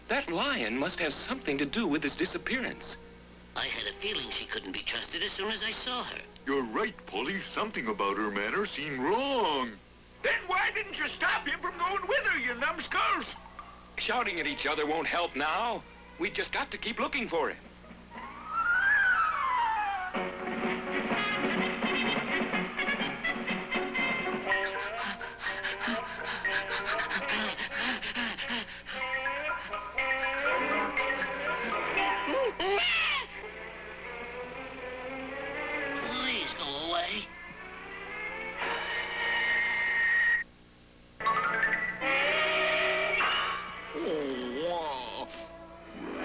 That lion must have something to do with his disappearance. I had a feeling she couldn't be trusted as soon as I saw her. You're right, Polly. Something about her manner seemed wrong. Then why didn't you stop him from going with her, you numbskulls? Shouting at each other won't help now. We just got to keep looking for him. Please go away.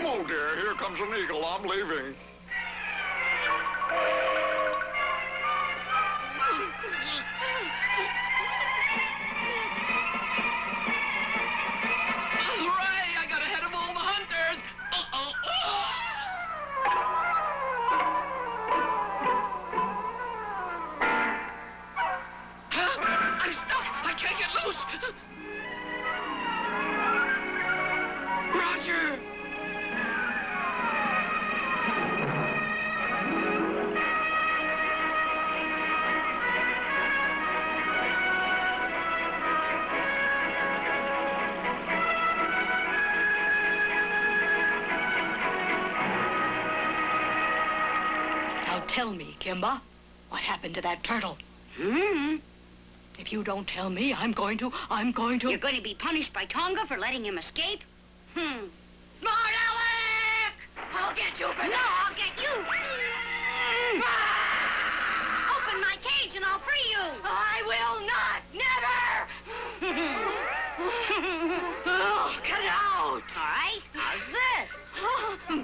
Oh, dear, here comes an eagle. I'm leaving. Hooray! I got ahead of all the hunters! Huh? I'm stuck! I can't get loose! Roger! Now tell me, Kimba, what happened to that turtle? If you don't tell me, I'm going to... You're going to be punished by Tonga for letting him escape? Smart Alec! I'll get you for No, that! I'll get you! Open my cage and I'll free you! I will not! Never! Oh, cut it out! All right, how's this?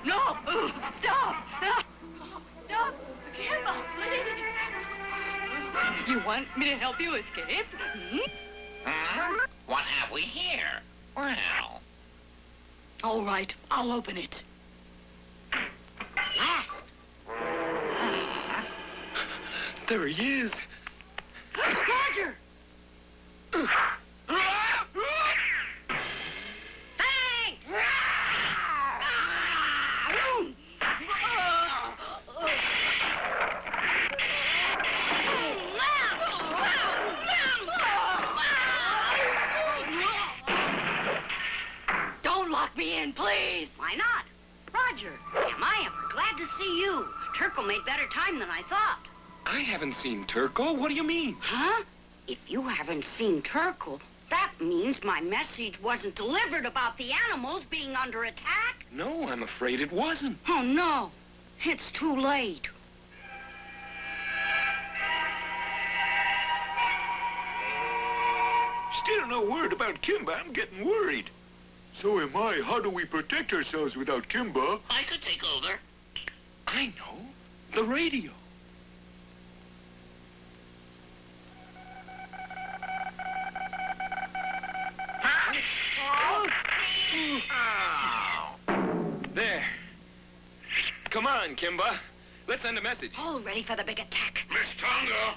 No! Stop! Stop! Kimba, please! You want me to help you escape? What have we here? Well... All right, I'll open it. Last. There he is. Roger! Thanks! Don't lock me in, please! Why not? Roger, am I ever glad to see you. Turkle made better time than I thought. I haven't seen Turco. What do you mean? Huh? If you haven't seen Turkle, that means my message wasn't delivered about the animals being under attack. No, I'm afraid it wasn't. Oh, no. It's too late. Still no word about Kimba. I'm getting worried. So am I. How do we protect ourselves without Kimba? I could take over. I know. The radio. There. Come on, Kimba. Let's send a message. All ready for the big attack. Miss Tonga,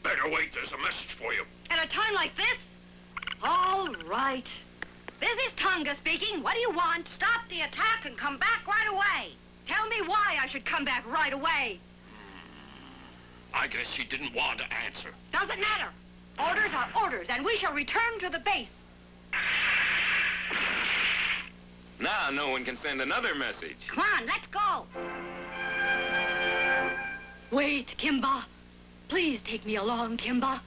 better wait. There's a message for you. At a time like this? All right. This is Tonga speaking. What do you want? Stop the attack and come back right away. Tell me why I should come back right away. I guess she didn't want to answer. Doesn't matter. Orders are orders, and we shall return to the base. Now no one can send another message. Come on, let's go. Wait, Kimba. Please take me along, Kimba.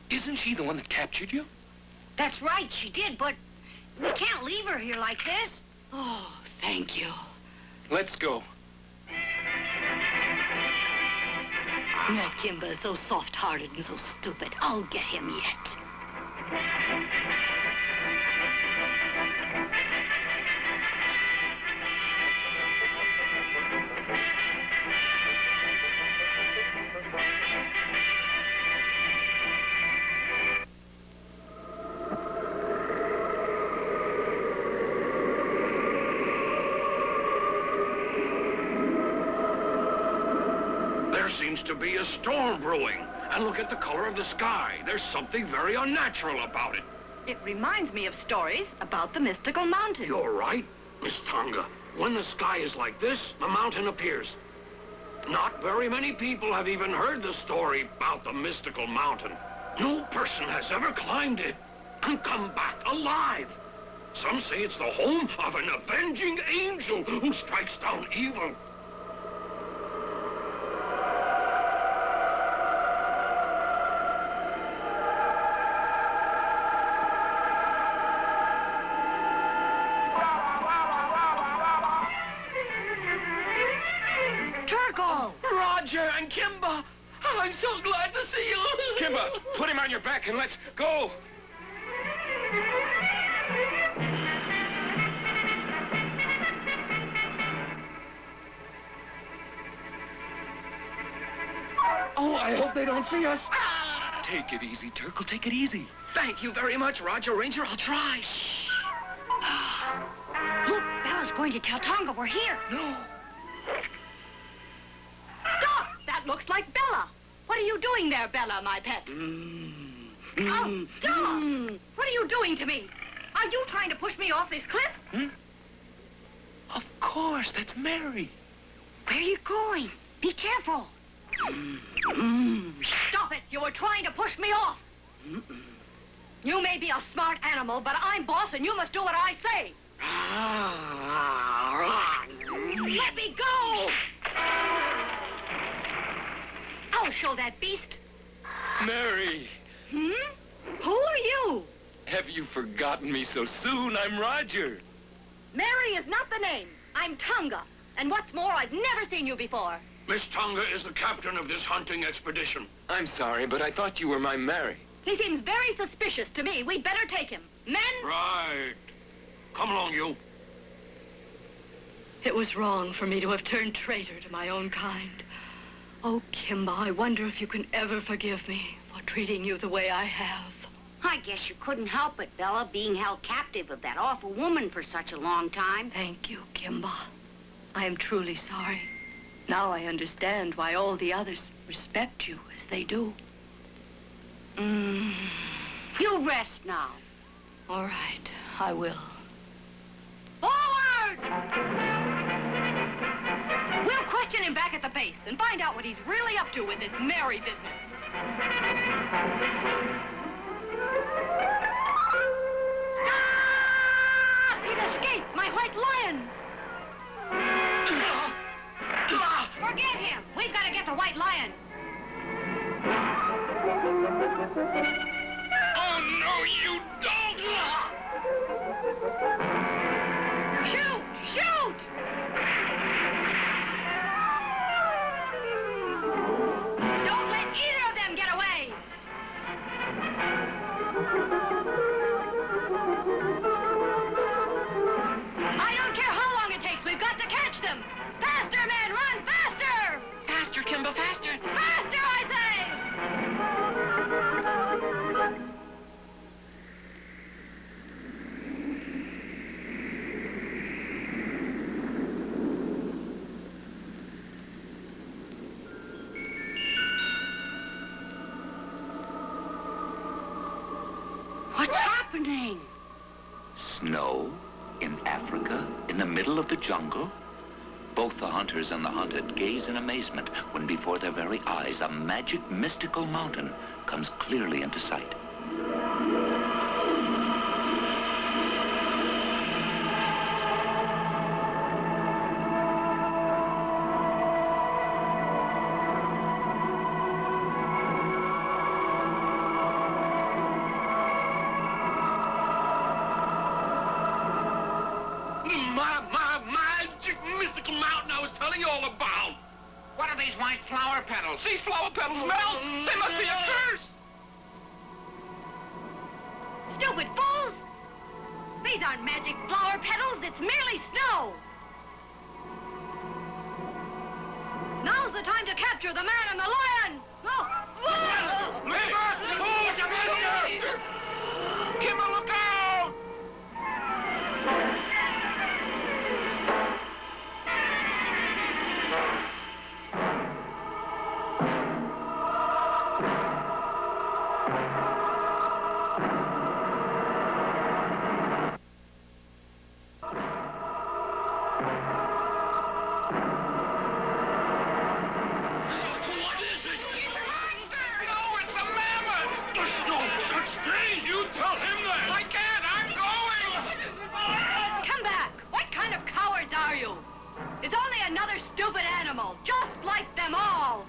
Isn't she the one that captured you? That's right, she did, but we can't leave her here like this. Oh, thank you. Let's go. That Kimba is so soft-hearted and so stupid. I'll get him yet. There seems to be a storm brewing. And look at the color of the sky. There's something very unnatural about it. It reminds me of stories about the mystical mountain. You're right, Miss Tonga. When the sky is like this, the mountain appears. Not very many people have even heard the story about the mystical mountain. No person has ever climbed it and come back alive. Some say it's the home of an avenging angel who strikes down evil. on your back and let's go. Oh, I hope they don't see us. Take it easy, Turkle. Take it easy. Thank you very much, Roger Ranger. I'll try. Look, Bella's going to tell Tonga we're here. No. Stop! That looks like Bella. What are you doing there, Bella, my pet? Oh, stop! What are you doing to me? Are you trying to push me off this cliff? Hmm? Of course, that's Mary. Where are you going? Be careful. Stop it! You were trying to push me off. You may be a smart animal, but I'm boss and you must do what I say. Let me go! I'll show that beast. Mary. Who are you? Have you forgotten me so soon? I'm Roger. Mary is not the name. I'm Tonga. And what's more, I've never seen you before. Miss Tonga is the captain of this hunting expedition. I'm sorry, but I thought you were my Mary. He seems very suspicious to me. We'd better take him. Men? Right. Come along, you. It was wrong for me to have turned traitor to my own kind. Oh, Kimba, I wonder if you can ever forgive me for treating you the way I have. I guess you couldn't help it, Bella, being held captive of that awful woman for such a long time. Thank you, Kimba. I am truly sorry. Now I understand why all the others respect you as they do. You rest now. All right, I will. Forward! We'll question him back at the base and find out what he's really up to with this Mary business. Stop! He's escaped, my white lion! Forget him! We've got to get the white lion! Oh, no, you don't! Shoot! Shoot! Don't let either of them get away! I don't care how long it takes. We've got to catch them! Faster, men! Run! Faster! Faster, Kimba, faster! Faster, I say! What's happening? Snow in Africa, in the middle of the jungle. Both the hunters and the hunted gaze in amazement when before their very eyes a magic, mystical mountain comes clearly into sight. Mystical mountain I was telling you all about. What are these white flower petals? These flower petals melt. They must be a curse. Stupid fools! These aren't magic flower petals. It's merely snow. Now's the time to capture the man and the lion. Kimba, look out! It's only another stupid animal, just like them all.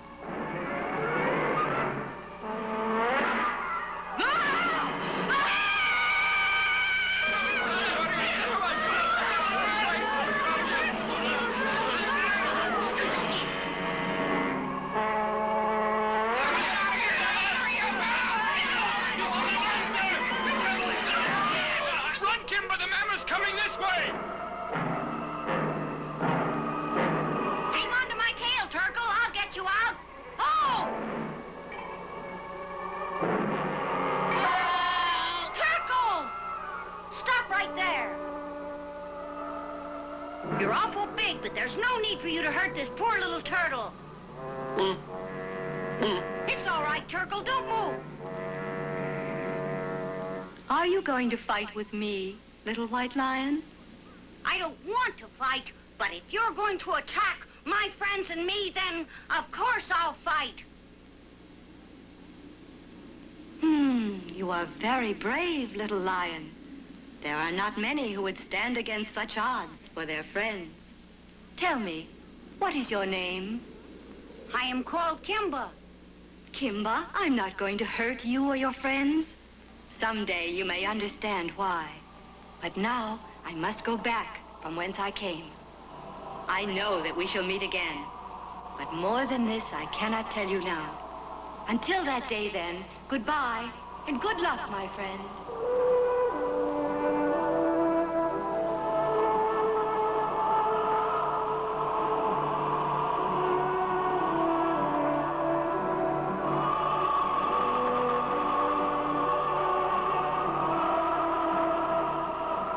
You're awful big, but there's no need for you to hurt this poor little turtle. It's all right, Turkle. Don't move. Are you going to fight with me, little white lion? I don't want to fight, but if you're going to attack my friends and me, then of course I'll fight. You are very brave, little lion. There are not many who would stand against such odds for their friends. Tell me, what is your name? I am called Kimba. Kimba, I'm not going to hurt you or your friends. Someday you may understand why. But now I must go back from whence I came. I know that we shall meet again. But more than this, I cannot tell you now. Until that day, then, goodbye and good luck, my friend.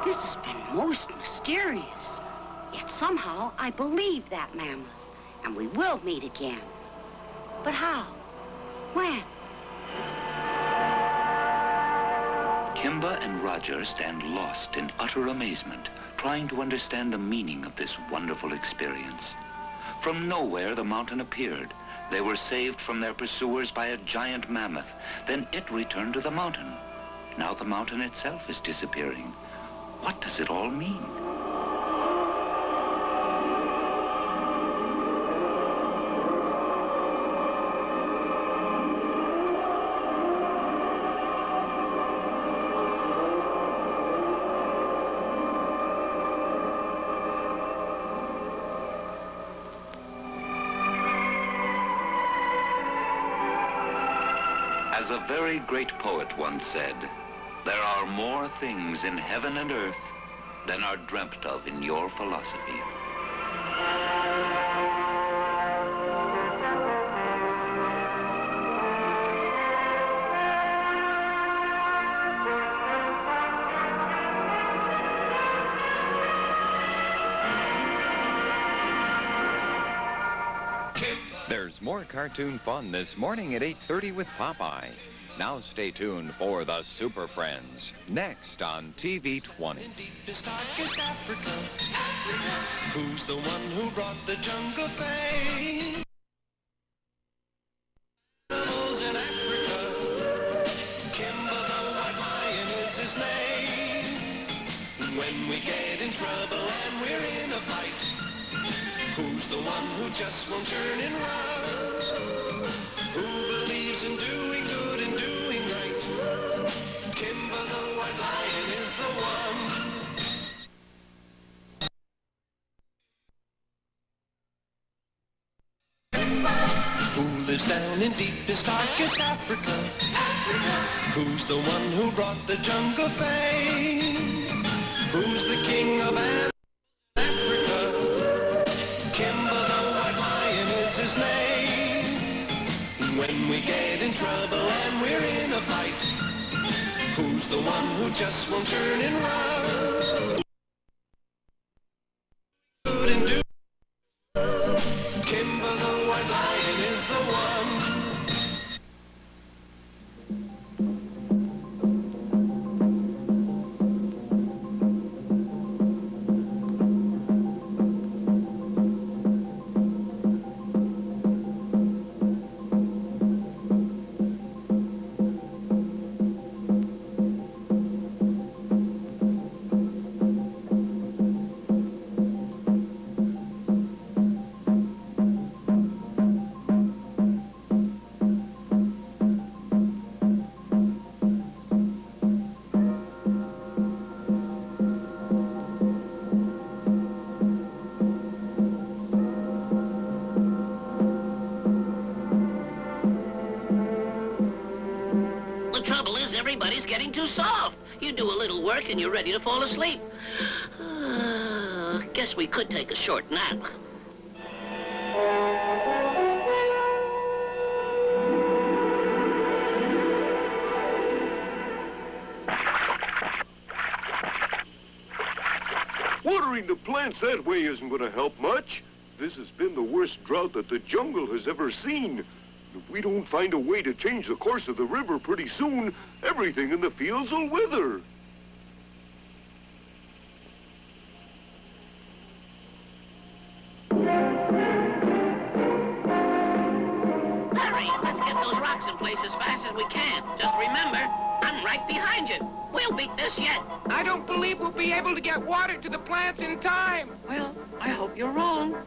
This has been most mysterious. Yet somehow I believe that mammoth, and we will meet again. But how? When? Kimba and Roger stand lost in utter amazement, trying to understand the meaning of this wonderful experience. From nowhere, the mountain appeared. They were saved from their pursuers by a giant mammoth. Then it returned to the mountain. Now the mountain itself is disappearing. What does it all mean? As a very great poet once said, there are more things in heaven and earth than are dreamt of in your philosophy. There's more cartoon fun this morning at 8:30 with Popeye. Now stay tuned for the Super Friends, next on TV 20. In deepest, darkest Africa, who's the one who brought the jungle fame? Animals in Africa, Kimba the White Lion is his name. When we get in trouble and we're in a fight, who's the one who just won't turn and run? Who believes in doing good and doing right? Kimba the White Lion is the one. Who lives down in deepest, darkest Africa? Who's the one who brought the jungle fame? Who's the king of animals? Kimba the White Lion is his name. When we get in trouble and we're in a fight, who's the one who just won't turn and run? Good and do. Kimba the White Lion is the one. The trouble is everybody's getting too soft. You do a little work and you're ready to fall asleep. Guess we could take a short nap. Watering the plants that way isn't going to help much. This has been the worst drought that the jungle has ever seen. If we don't find a way to change the course of the river pretty soon, everything in the fields will wither. Hurry, let's get those rocks in place as fast as we can. Just remember, I'm right behind you. We'll beat this yet. I don't believe we'll be able to get water to the plants in time. Well, I hope you're wrong.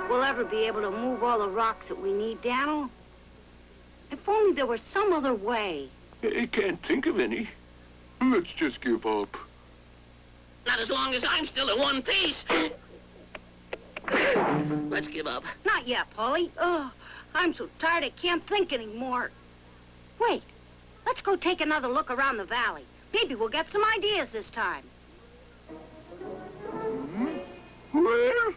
We'll ever be able to move all the rocks that we need, Daniel. If only there was some other way. I can't think of any. Let's just give up. Not as long as I'm still in one piece. Let's give up. Not yet, Polly. Oh, I'm so tired I can't think anymore. Wait, let's go take another look around the valley. Maybe we'll get some ideas this time. Where?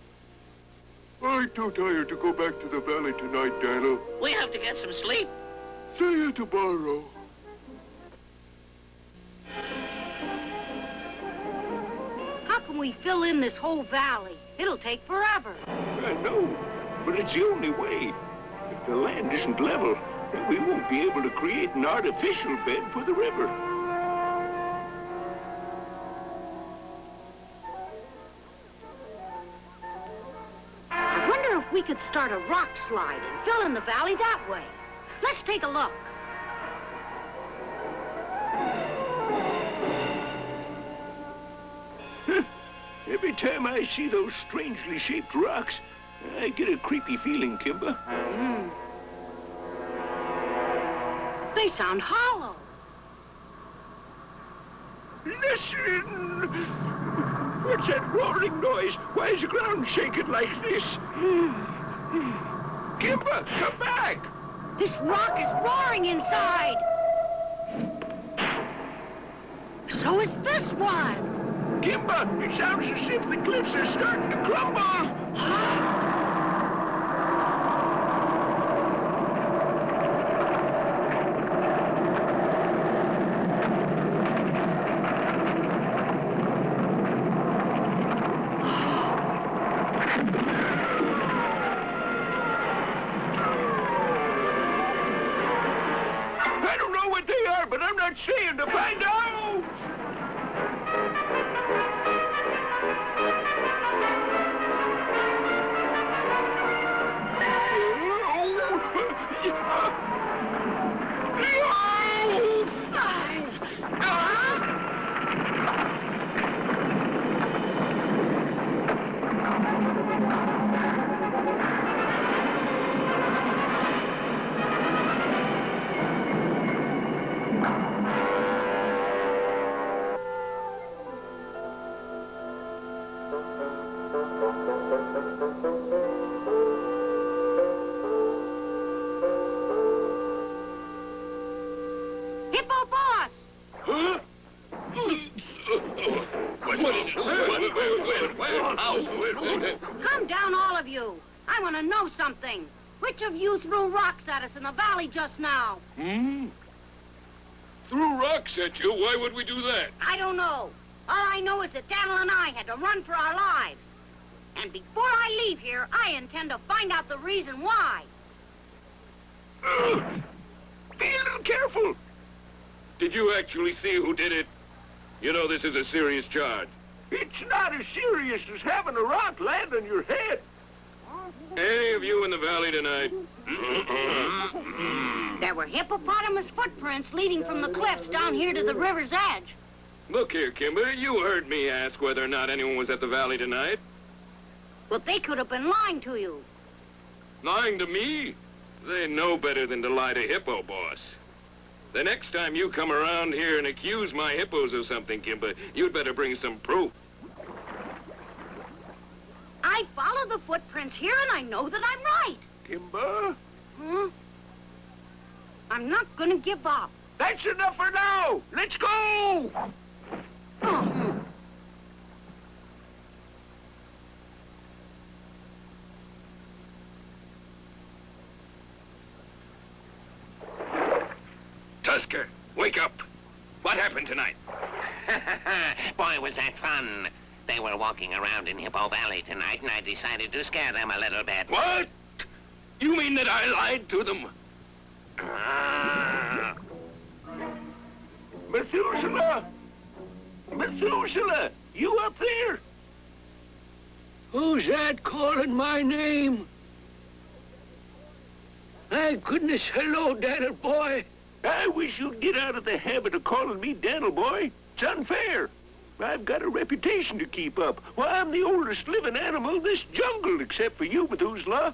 I'm too tired to go back to the valley tonight, Daniel. We have to get some sleep. See you tomorrow. How can we fill in this whole valley? It'll take forever. I know, but it's the only way. If the land isn't level, then we won't be able to create an artificial bed for the river. We could start a rock slide and fill in the valley that way. Let's take a look. Every time I see those strangely shaped rocks, I get a creepy feeling, Kimba. They sound hollow. Listen! What's that roaring noise? Why is the ground shaking like this? Kimba, come back! This rock is roaring inside. So is this one. Kimba, it sounds as if the cliffs are starting to crumble. But I'm not saying to find out! Come down, all of you. I want to know something. Which of you threw rocks at us in the valley just now? Threw rocks at you? Why would we do that? I don't know. All I know is that Daniel and I had to run for our lives. And before I leave here, I intend to find out the reason why. Be a little careful. Did you actually see who did it? You know this is a serious charge. It's not as serious as having a rock land on your head. Any of you in the valley tonight? There were hippopotamus footprints leading from the cliffs down here to the river's edge. Look here, Kimba. You heard me ask whether or not anyone was at the valley tonight. But they could have been lying to you. Lying to me? They know better than to lie to Hippo, boss. The next time you come around here and accuse my hippos of something, Kimba, you'd better bring some proof. I follow the footprints here, and I know that I'm right. Kimba? I'm not gonna give up. That's enough for now. Let's go! Tusker, wake up. What happened tonight? Boy, was that fun. They were walking around in Hippo Valley tonight, and I decided to scare them a little bit. What? You mean that I lied to them? Methuselah! Methuselah! You up there? Who's that calling my name? My goodness, hello, Daniel boy. I wish you'd get out of the habit of calling me Daniel boy. It's unfair. I've got a reputation to keep up. Why, I'm the oldest living animal in this jungle, except for you, Methuselah.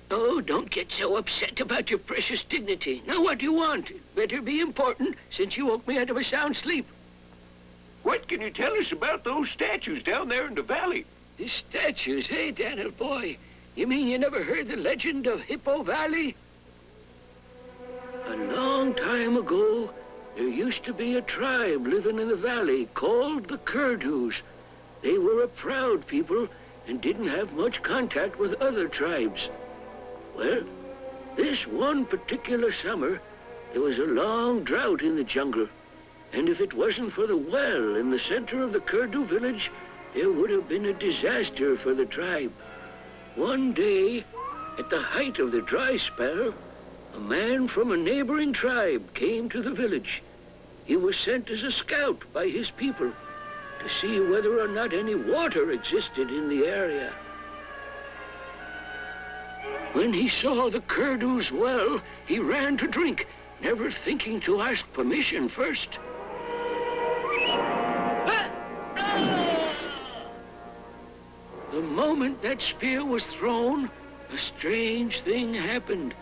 Oh, don't get so upset about your precious dignity. Now, what do you want? It better be important, since you woke me out of a sound sleep. What can you tell us about those statues down there in the valley? The statues, eh, Daniel boy? You mean you never heard the legend of Hippo Valley? A long time ago, there used to be a tribe living in the valley called the Kurdos. They were a proud people and didn't have much contact with other tribes. Well, this one particular summer, there was a long drought in the jungle. And if it wasn't for the well in the center of the Kurdo village, there would have been a disaster for the tribe. One day, at the height of the dry spell, a man from a neighboring tribe came to the village. He was sent as a scout by his people to see whether or not any water existed in the area. When he saw the Kurdo's well, he ran to drink, never thinking to ask permission first. The moment that spear was thrown, a strange thing happened.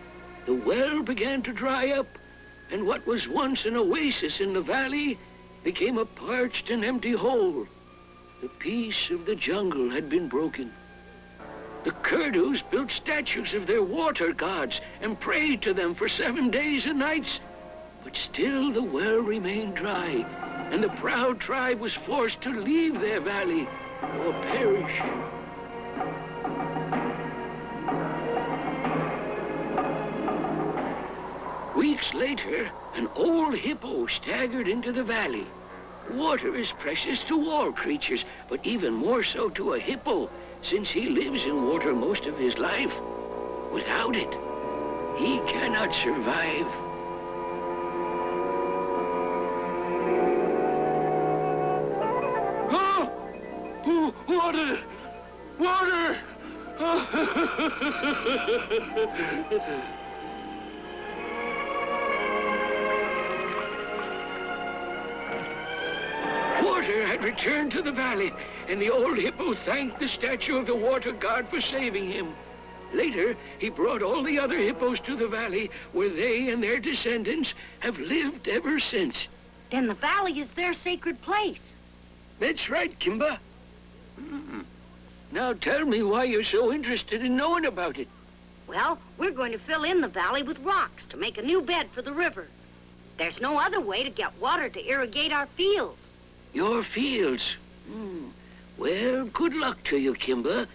The well began to dry up, and what was once an oasis in the valley became a parched and empty hole. The peace of the jungle had been broken. The Kurdos built statues of their water gods and prayed to them for 7 days and nights. But still the well remained dry, and the proud tribe was forced to leave their valley or perish. Weeks later, an old hippo staggered into the valley. Water is precious to all creatures, but even more so to a hippo, since he lives in water most of his life. Without it, he cannot survive. Oh, water! Water! Water had returned to the valley, and the old hippo thanked the statue of the water god for saving him. Later, he brought all the other hippos to the valley, where they and their descendants have lived ever since. Then the valley is their sacred place. That's right, Kimba. Now tell me why you're so interested in knowing about it. Well, we're going to fill in the valley with rocks to make a new bed for the river. There's no other way to get water to irrigate our fields. Your fields? Well, good luck to you, Kimba.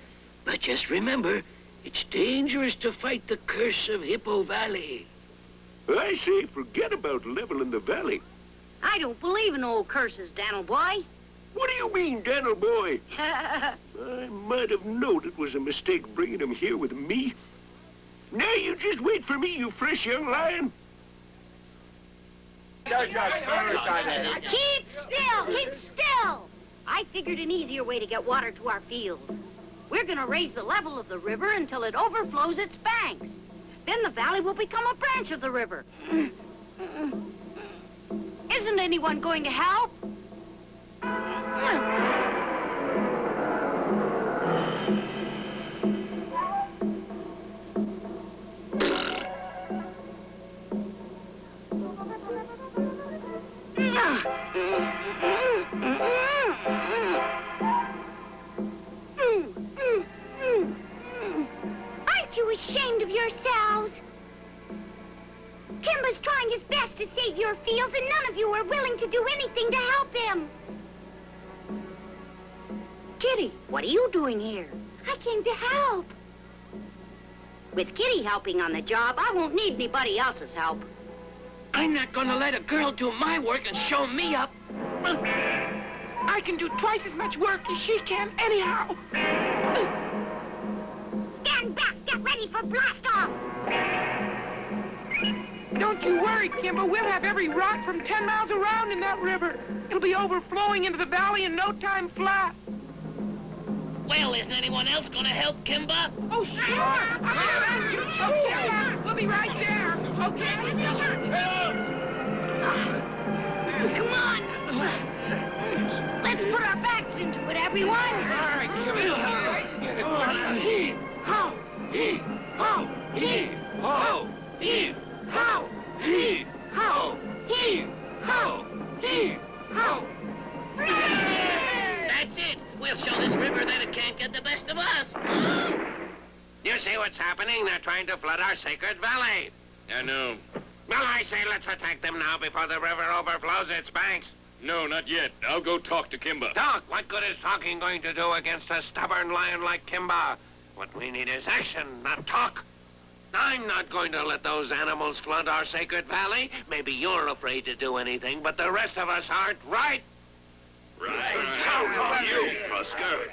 But just remember, It's dangerous to fight the curse of Hippo Valley. I say, forget about leveling the valley. I don't believe in old curses, Daniel boy. What do you mean, Daniel boy? I might have known it was a mistake bringing him here with me. Now you just wait for me, you fresh young lion. Keep still! Keep still! I figured an easier way to get water to our fields. We're gonna raise the level of the river until it overflows its banks. Then the valley will become a branch of the river. Isn't anyone going to help? Aren't you ashamed of yourselves? Kimba's trying his best to save your fields, and none of you are willing to do anything to help him. Kitty, what are you doing here? I came to help. With Kitty helping on the job, I won't need anybody else's help. I'm not gonna let a girl do my work and show me up. I can do twice as much work as she can anyhow. Stand back! Get ready for blast-off! Don't you worry, Kimba. We'll have every rock from 10 miles around in that river. It'll be overflowing into the valley in no time flat. Well, isn't anyone else gonna help Kimba? Oh, sure. Okay, we'll be right there. Okay. Come on. Let's put our backs into it, everyone. All right, Kimba. Ho! Ho! Ho! Ho! Ho! Ho! Ho! That's it. We'll show this river that it can't get the best of us. You see what's happening? They're trying to flood our sacred valley. I know. Well, I say let's attack them now before the river overflows its banks. No, not yet. I'll go talk to Kimba. Talk? What good is talking going to do against a stubborn lion like Kimba? What we need is action, not talk. I'm not going to let those animals flood our sacred valley. Maybe you're afraid to do anything, but the rest of us aren't, right? Right. You, Tusker.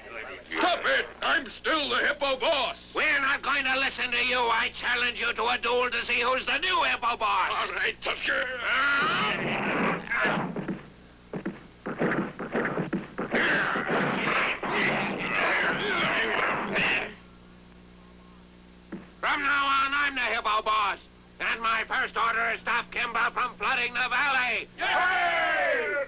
Stop it! I'm still the Hippo boss. We're not going to listen to you. I challenge you to a duel to see who's the new Hippo boss. All right, Tusker. From now on, I'm the Hippo boss. And my first order is stop Kimba from flooding the valley. Yay!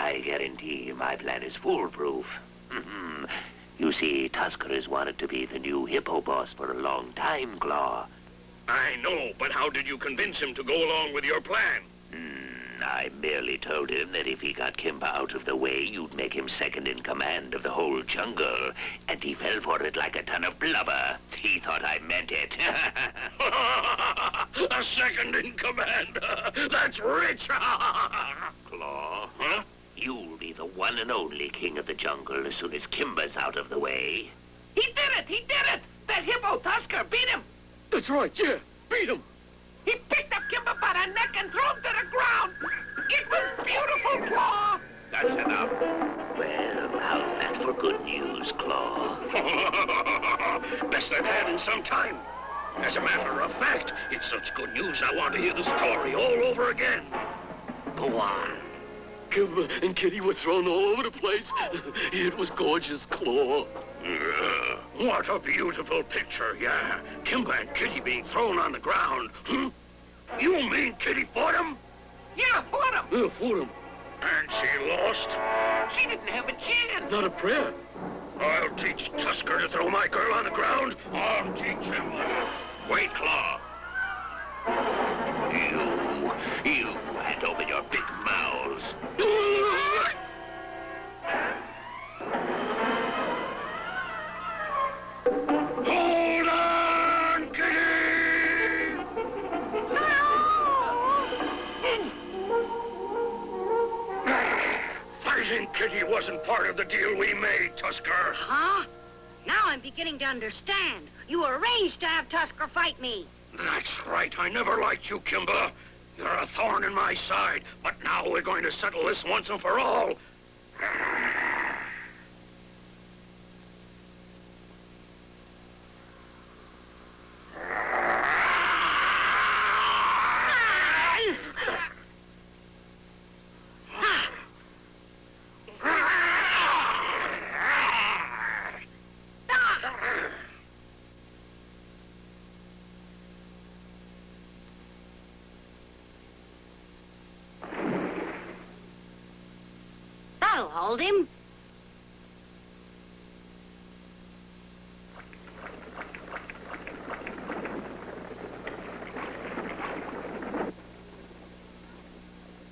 I guarantee my plan is foolproof. You see, Tusker has wanted to be the new Hippo boss for a long time, Claw. I know, but how did you convince him to go along with your plan? I merely told him that if he got Kimba out of the way, you'd make him second in command of the whole jungle. And he fell for it like a ton of blubber. He thought I meant it. A second in command. That's rich. Claw, huh? You'll be the one and only king of the jungle as soon as Kimba's out of the way. He did it! He did it! That Hippo Tusker beat him! That's right, yeah. Beat him. He picked Kimba by the neck and threw him to the ground. It was beautiful, Claw. That's enough. Well, how's that for good news, Claw? Best I've had in some time. As a matter of fact, it's such good news I want to hear the story all over again. Go on. Kimba and Kitty were thrown all over the place. It was gorgeous, Claw. What a beautiful picture, yeah. Kimba and Kitty being thrown on the ground. You mean Kitty fought him? Yeah, fought him. Yeah, fought him. And she lost? She didn't have a chance. Not a prayer. I'll teach Tusker to throw my girl on the ground. I'll teach him. Wait, Claw. You hand over your big mouths. Hold on, Kitty! Fighting Kitty wasn't part of the deal we made, Tusker. Huh? Now I'm beginning to understand. You arranged to have Tusker fight me. That's right. I never liked you, Kimba. You're a thorn in my side. But now we're going to settle this once and for all. That'll hold him.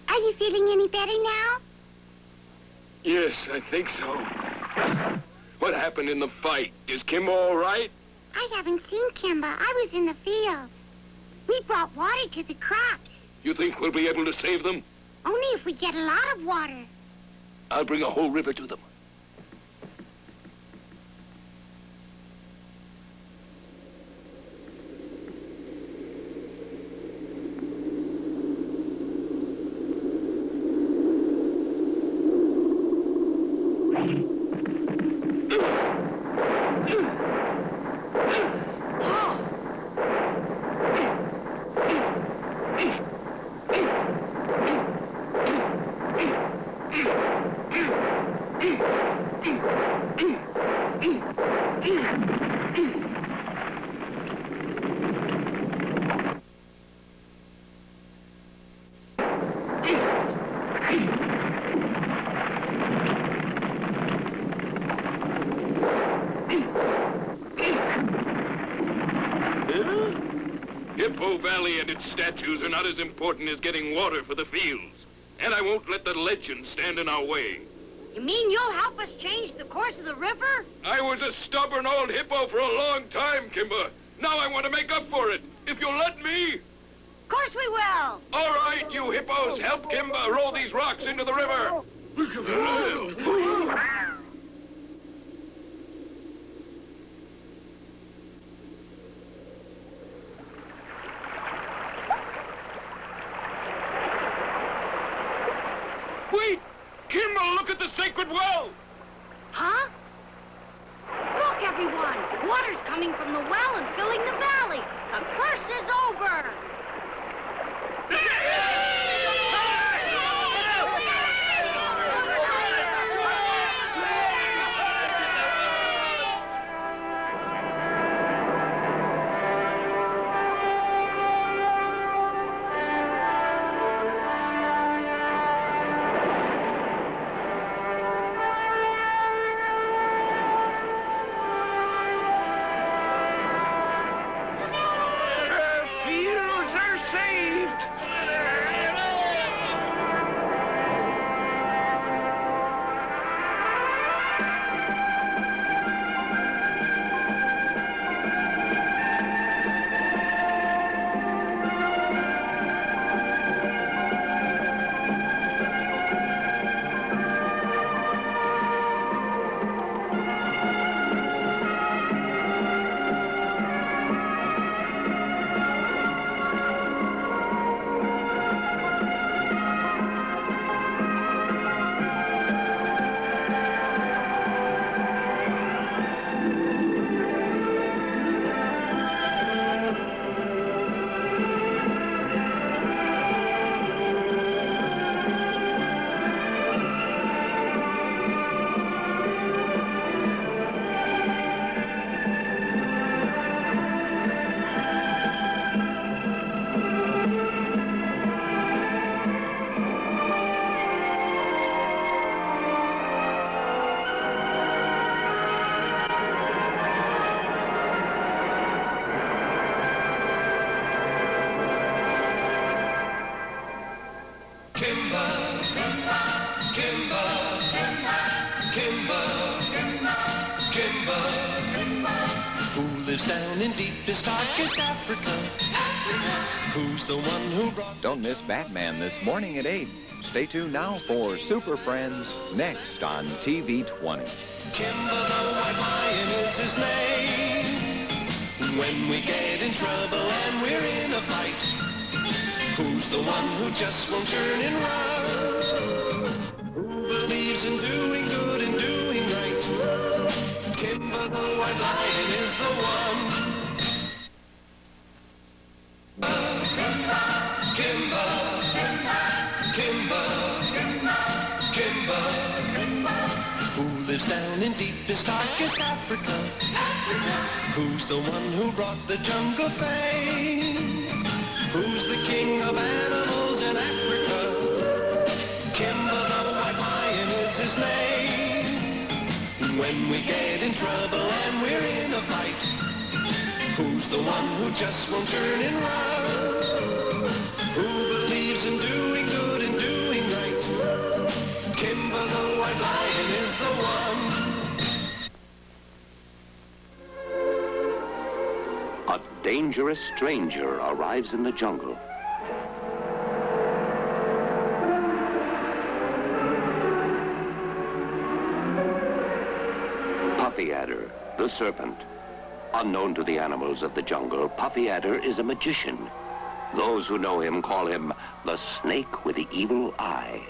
Are you feeling any better now? Yes, I think so. What happened in the fight? Is Kimba all right? I haven't seen Kimba. I was in the fields. We brought water to the crops. You think we'll be able to save them? Only if we get a lot of water. I'll bring a whole river to them. Hippo Valley and its statues are not as important as getting water for the fields. And I won't let the legend stand in our way. You mean you'll help us change the course of the river? I was a stubborn old hippo for a long time, Kimba. Now I want to make up for it. If you'll let me. Of course we will. All right, you hippos, help Kimba roll these rocks into the river. Wait! Kimba, look at the sacred well! Huh? Look, everyone! Water's coming from the well and filling the valley. The curse is over. in deepest, darkest Africa? Who's the one who brought... Don't miss Batman this morning at 8. Stay tuned now for Super Friends, next on TV 20. Kimba the White Lion is his name. When we get in trouble and we're in a fight, who's the one who just won't turn and run? Who believes in doing good and doing right? Kimba the White Lion is the one. Kimba, Kimba, Kimba, Kimba, who lives down in deepest, darkest Africa? Who's the one who brought the jungle fame? Who's the king of animals in Africa? Kimba the White Lion is his name. When we get in trouble and we're in a fight, who's the one who just won't turn and run? Who believes in doing good and doing right? Kimba the White Lion is the one. A dangerous stranger arrives in the jungle. Puffy Adder, the serpent. Unknown to the animals of the jungle, Puffy Adder is a magician. Those who know him call him the snake with the evil eye.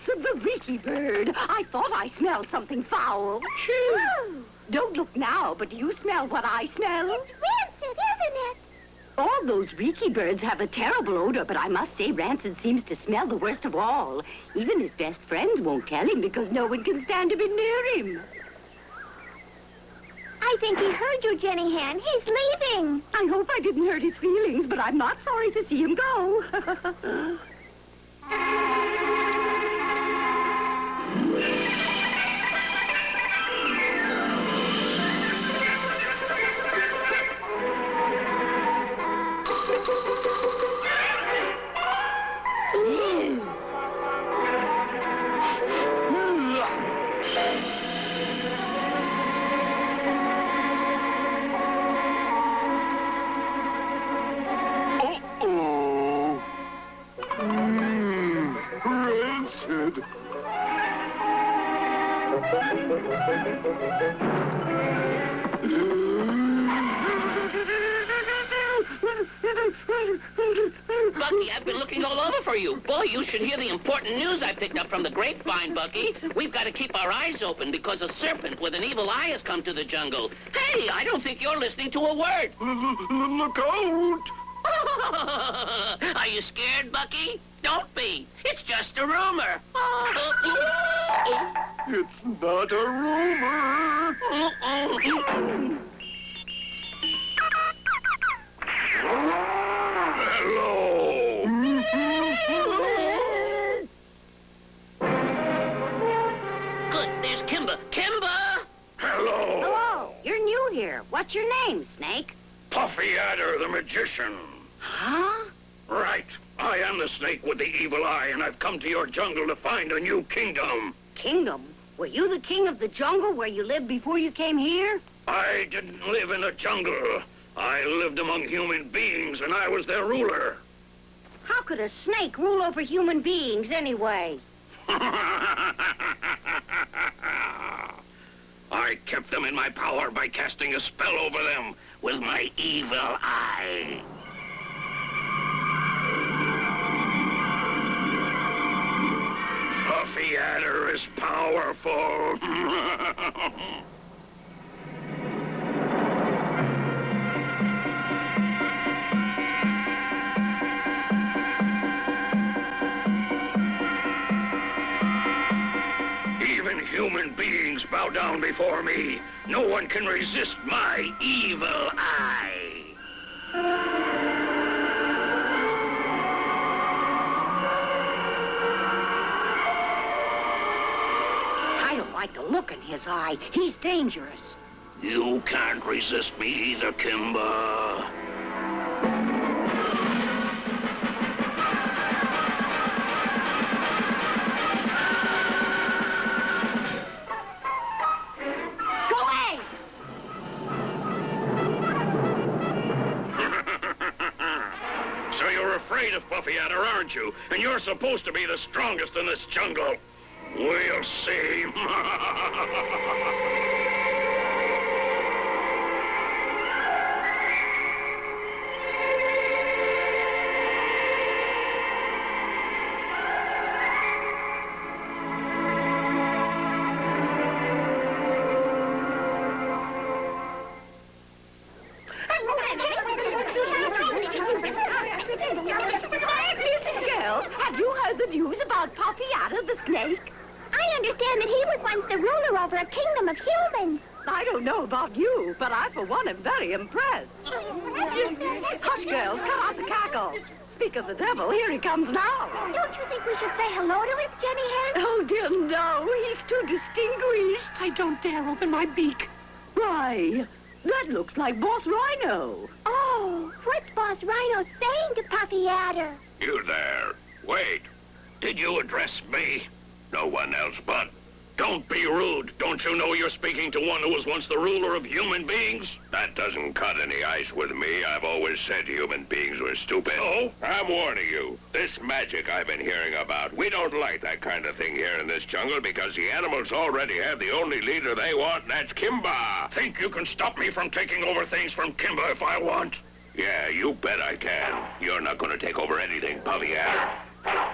The Reeky Bird. I thought I smelled something foul. Shoo. Don't look now, but do you smell what I smell? It's rancid, isn't it? All those Reeky Birds have a terrible odor, but I must say Rancid seems to smell the worst of all. Even his best friends won't tell him because no one can stand to be near him. I think he heard you, Jenny Han. He's leaving. I hope I didn't hurt his feelings, but I'm not sorry to see him go. Rancid. Bucky, I've been looking all over for you. Boy, you should hear the important news I picked up from the grapevine, Bucky. We've got to keep our eyes open because a serpent with an evil eye has come to the jungle. Hey, I don't think you're listening to a word. Look out! Are you scared, Bucky? Don't be. It's just a rumor. It's not a rumor. Hello. Good, there's Kimba. Kimba! Hello. Hello. You're new here. What's your name, Snake? Puffy Adder, the magician. Huh? Right. I am the snake with the evil eye, and I've come to your jungle to find a new kingdom. Kingdom? Were you the king of the jungle where you lived before you came here? I didn't live in a jungle. I lived among human beings, and I was their ruler. How could a snake rule over human beings anyway? I I kept them in my power by casting a spell over them with my evil eye. Puffy Adder is powerful. Even human beings bow down before me. No one can resist my evil eye. I don't like the look in his eye. He's dangerous. You can't resist me either, Kimba. Go away! So you're afraid of Puffy Adder, aren't you? And you're supposed to be the strongest in this jungle. We'll see. Listen, girls, have you heard the news about Puffy Adder the snake? I understand that he was once the ruler over a kingdom of humans. I don't know about you, but I, for one, am very impressed. Hush, girls, cut out the cackle. Speak of the devil, here he comes now. Don't you think we should say hello to him, Jenny Hen? Oh, dear, no. He's too distinguished. I don't dare open my beak. Why, that looks like Boss Rhino. Oh, what's Boss Rhino saying to Puffy Adder? You there. Wait. Did you address me? No one else but. Don't be rude. Don't you know you're speaking to one who was once the ruler of human beings? That doesn't cut any ice with me. I've always said human beings were stupid. Oh? I'm warning you. This magic I've been hearing about, we don't like that kind of thing here in this jungle because the animals already have the only leader they want, and that's Kimba. Think you can stop me from taking over things from Kimba if I want? Yeah, you bet I can. You're not going to take over anything, Puffy Adder. Puffy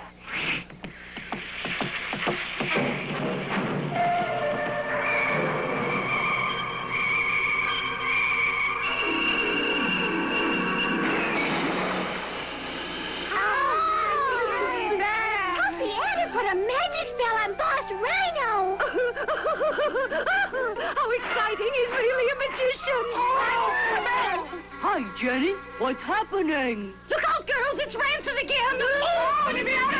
Adder put a magic spell on Boss Rhino. How exciting. He's really a magician. Hi, Jenny. What's happening? Look out, girls. It's Rancid again. Oh, get me out of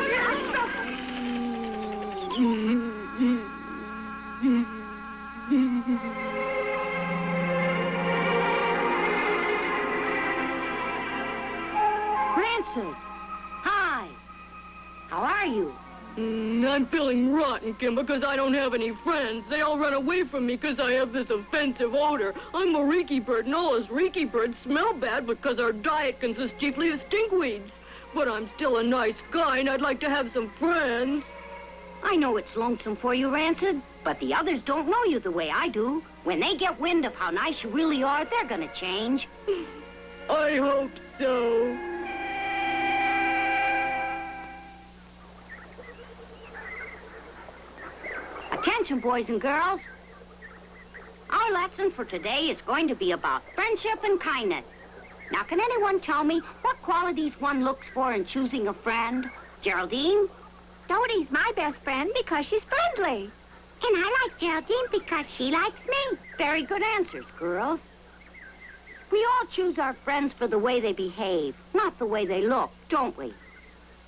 Rancid. Hi. How are you? I'm feeling rotten, Kimba, because I don't have any friends. They all run away from me because I have this offensive odor. I'm a Reekie bird, and all us Reekie birds smell bad because our diet consists chiefly of stinkweeds. But I'm still a nice guy, and I'd like to have some friends. I know it's lonesome for you, Rancid, but the others don't know you the way I do. When they get wind of how nice you really are, they're gonna change. I hope so. Attention, boys and girls. Our lesson for today is going to be about friendship and kindness. Now, can anyone tell me what qualities one looks for in choosing a friend? Geraldine? Dodie's my best friend because she's friendly. And I like Geraldine because she likes me. Very good answers, girls. We all choose our friends for the way they behave, not the way they look, don't we?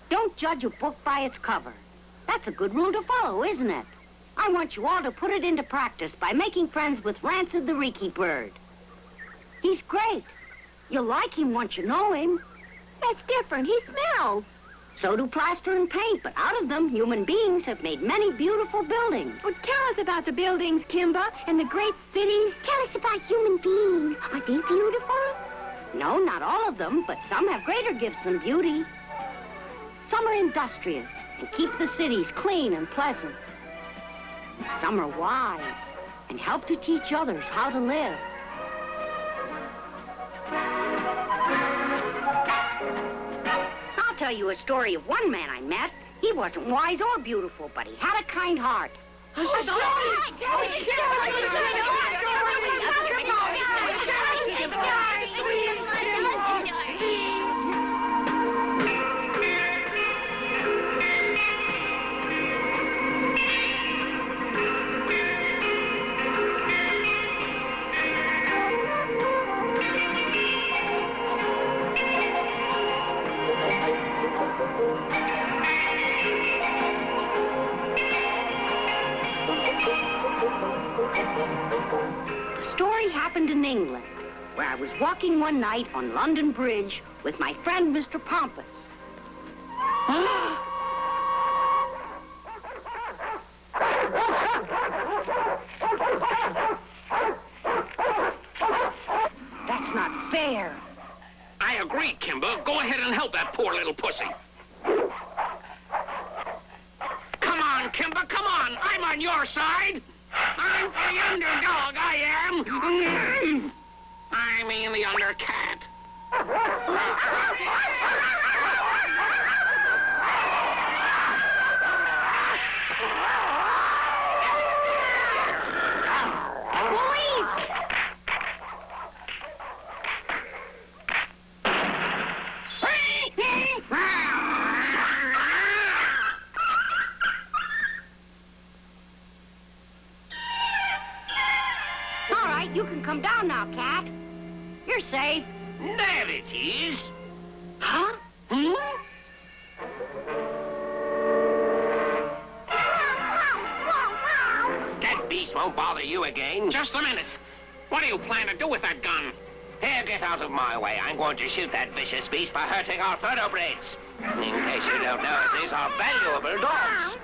Don't judge a book by its cover. That's a good rule to follow, isn't it? I want you all to put it into practice by making friends with Rancid the Reekie bird. He's great. You'll like him once you know him. That's different. He smells. So do plaster and paint, but out of them, human beings have made many beautiful buildings. Well, tell us about the buildings, Kimba, and the great cities. Tell us about human beings. Are they beautiful? No, not all of them, but some have greater gifts than beauty. Some are industrious and keep the cities clean and pleasant. Some are wise and help to teach others how to live. I'll tell you a story of one man I met. He wasn't wise or beautiful, but he had a kind heart. The story happened in England, where I was walking one night on London Bridge with my friend, Mr. Pompous. That's not fair. I agree, Kimba. Go ahead and help that poor little pussy. Come on, Kimba, come on. I'm on your side. I'm the underdog, I am. I mean the undercat. All right, you can come down now, Cat. You're safe. There it is. Huh? That beast won't bother you again. Just a minute. What do you plan to do with that gun? Here, get out of my way. I'm going to shoot that vicious beast for hurting our thoroughbreds. In case you don't know it, these are valuable dogs.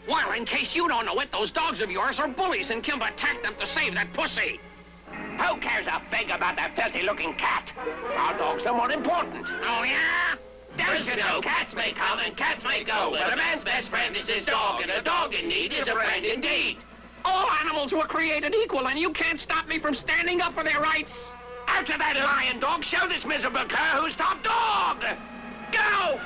Well, in case you don't know it, those dogs of yours are bullies, and Kimba attacked them to save that pussy. Who cares a fig about that filthy-looking cat? Our dogs are more important. Oh, yeah? Don't you know, cats may come and cats may go, but a man's best friend is his dog, and a dog in need is a friend indeed. All animals were created equal, and you can't stop me from standing up for their rights. Out to that lion dog, show this miserable cur who's top dog! Go!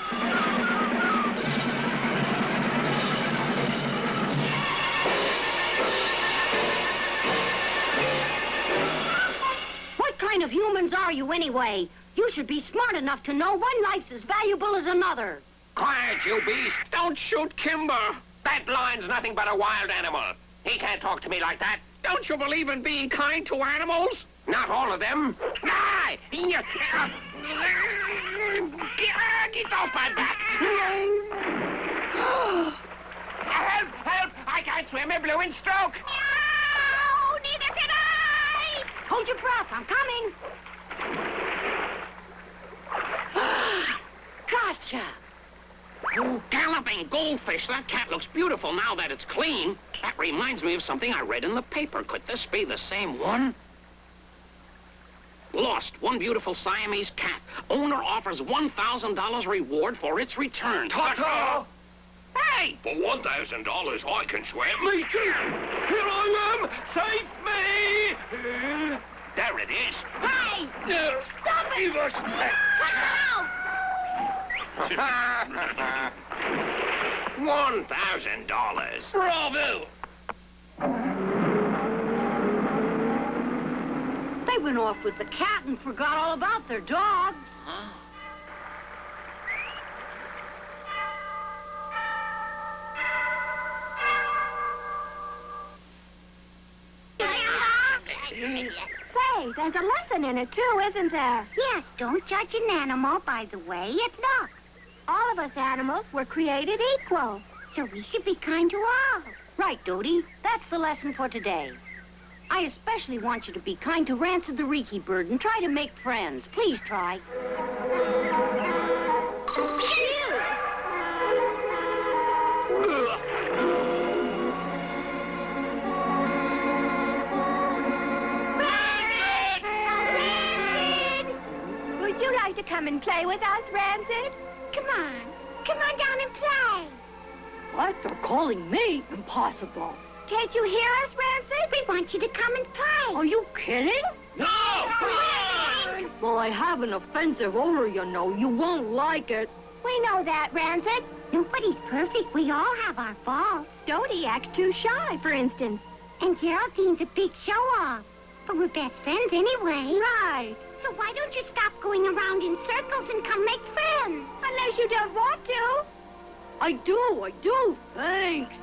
What kind of humans are you anyway? You should be smart enough to know one life's as valuable as another. Quiet, you beast! Don't shoot Kimba. That lion's nothing but a wild animal. He can't talk to me like that. Don't you believe in being kind to animals? Not all of them. Ah! Get off my back! Help! Help! I can't swim. A blue in stroke. No, neither can I! Hold your breath. I'm coming. Gotcha. Oh, galloping goldfish. That cat looks beautiful now that it's clean. That reminds me of something I read in the paper. Could this be the same one? Lost. One beautiful Siamese cat. Owner offers $1,000 reward for its return. Ta-ta! Hey! For $1,000, I can swim. Me too. Here I am. Save me. There it is. Hey! Stop it! Give us back. Cut out! $1,000. Bravo! They went off with the cat and forgot all about their dogs. Huh? Say, there's a lesson in it, too, isn't there? Yes, don't judge an animal by the way it looks. All of us animals were created equal, so we should be kind to all. Right, Dodie. That's the lesson for today. I especially want you to be kind to Rancid the Reeky Bird and try to make friends. Please try. Would you like to come and play with us, Rancid? Come on. Come on down and play. What? They're calling me? Impossible. Can't you hear us, Rancid? We want you to come and play. Are you kidding? No! Well, I have an offensive odor, you know. You won't like it. We know that, Rancid. Nobody's perfect. We all have our faults. Dodie acts too shy, for instance. And Geraldine's a big show-off. But we're best friends anyway. Right. So why don't you stop going around in circles and come make friends? Unless you don't want to. I do. Thanks.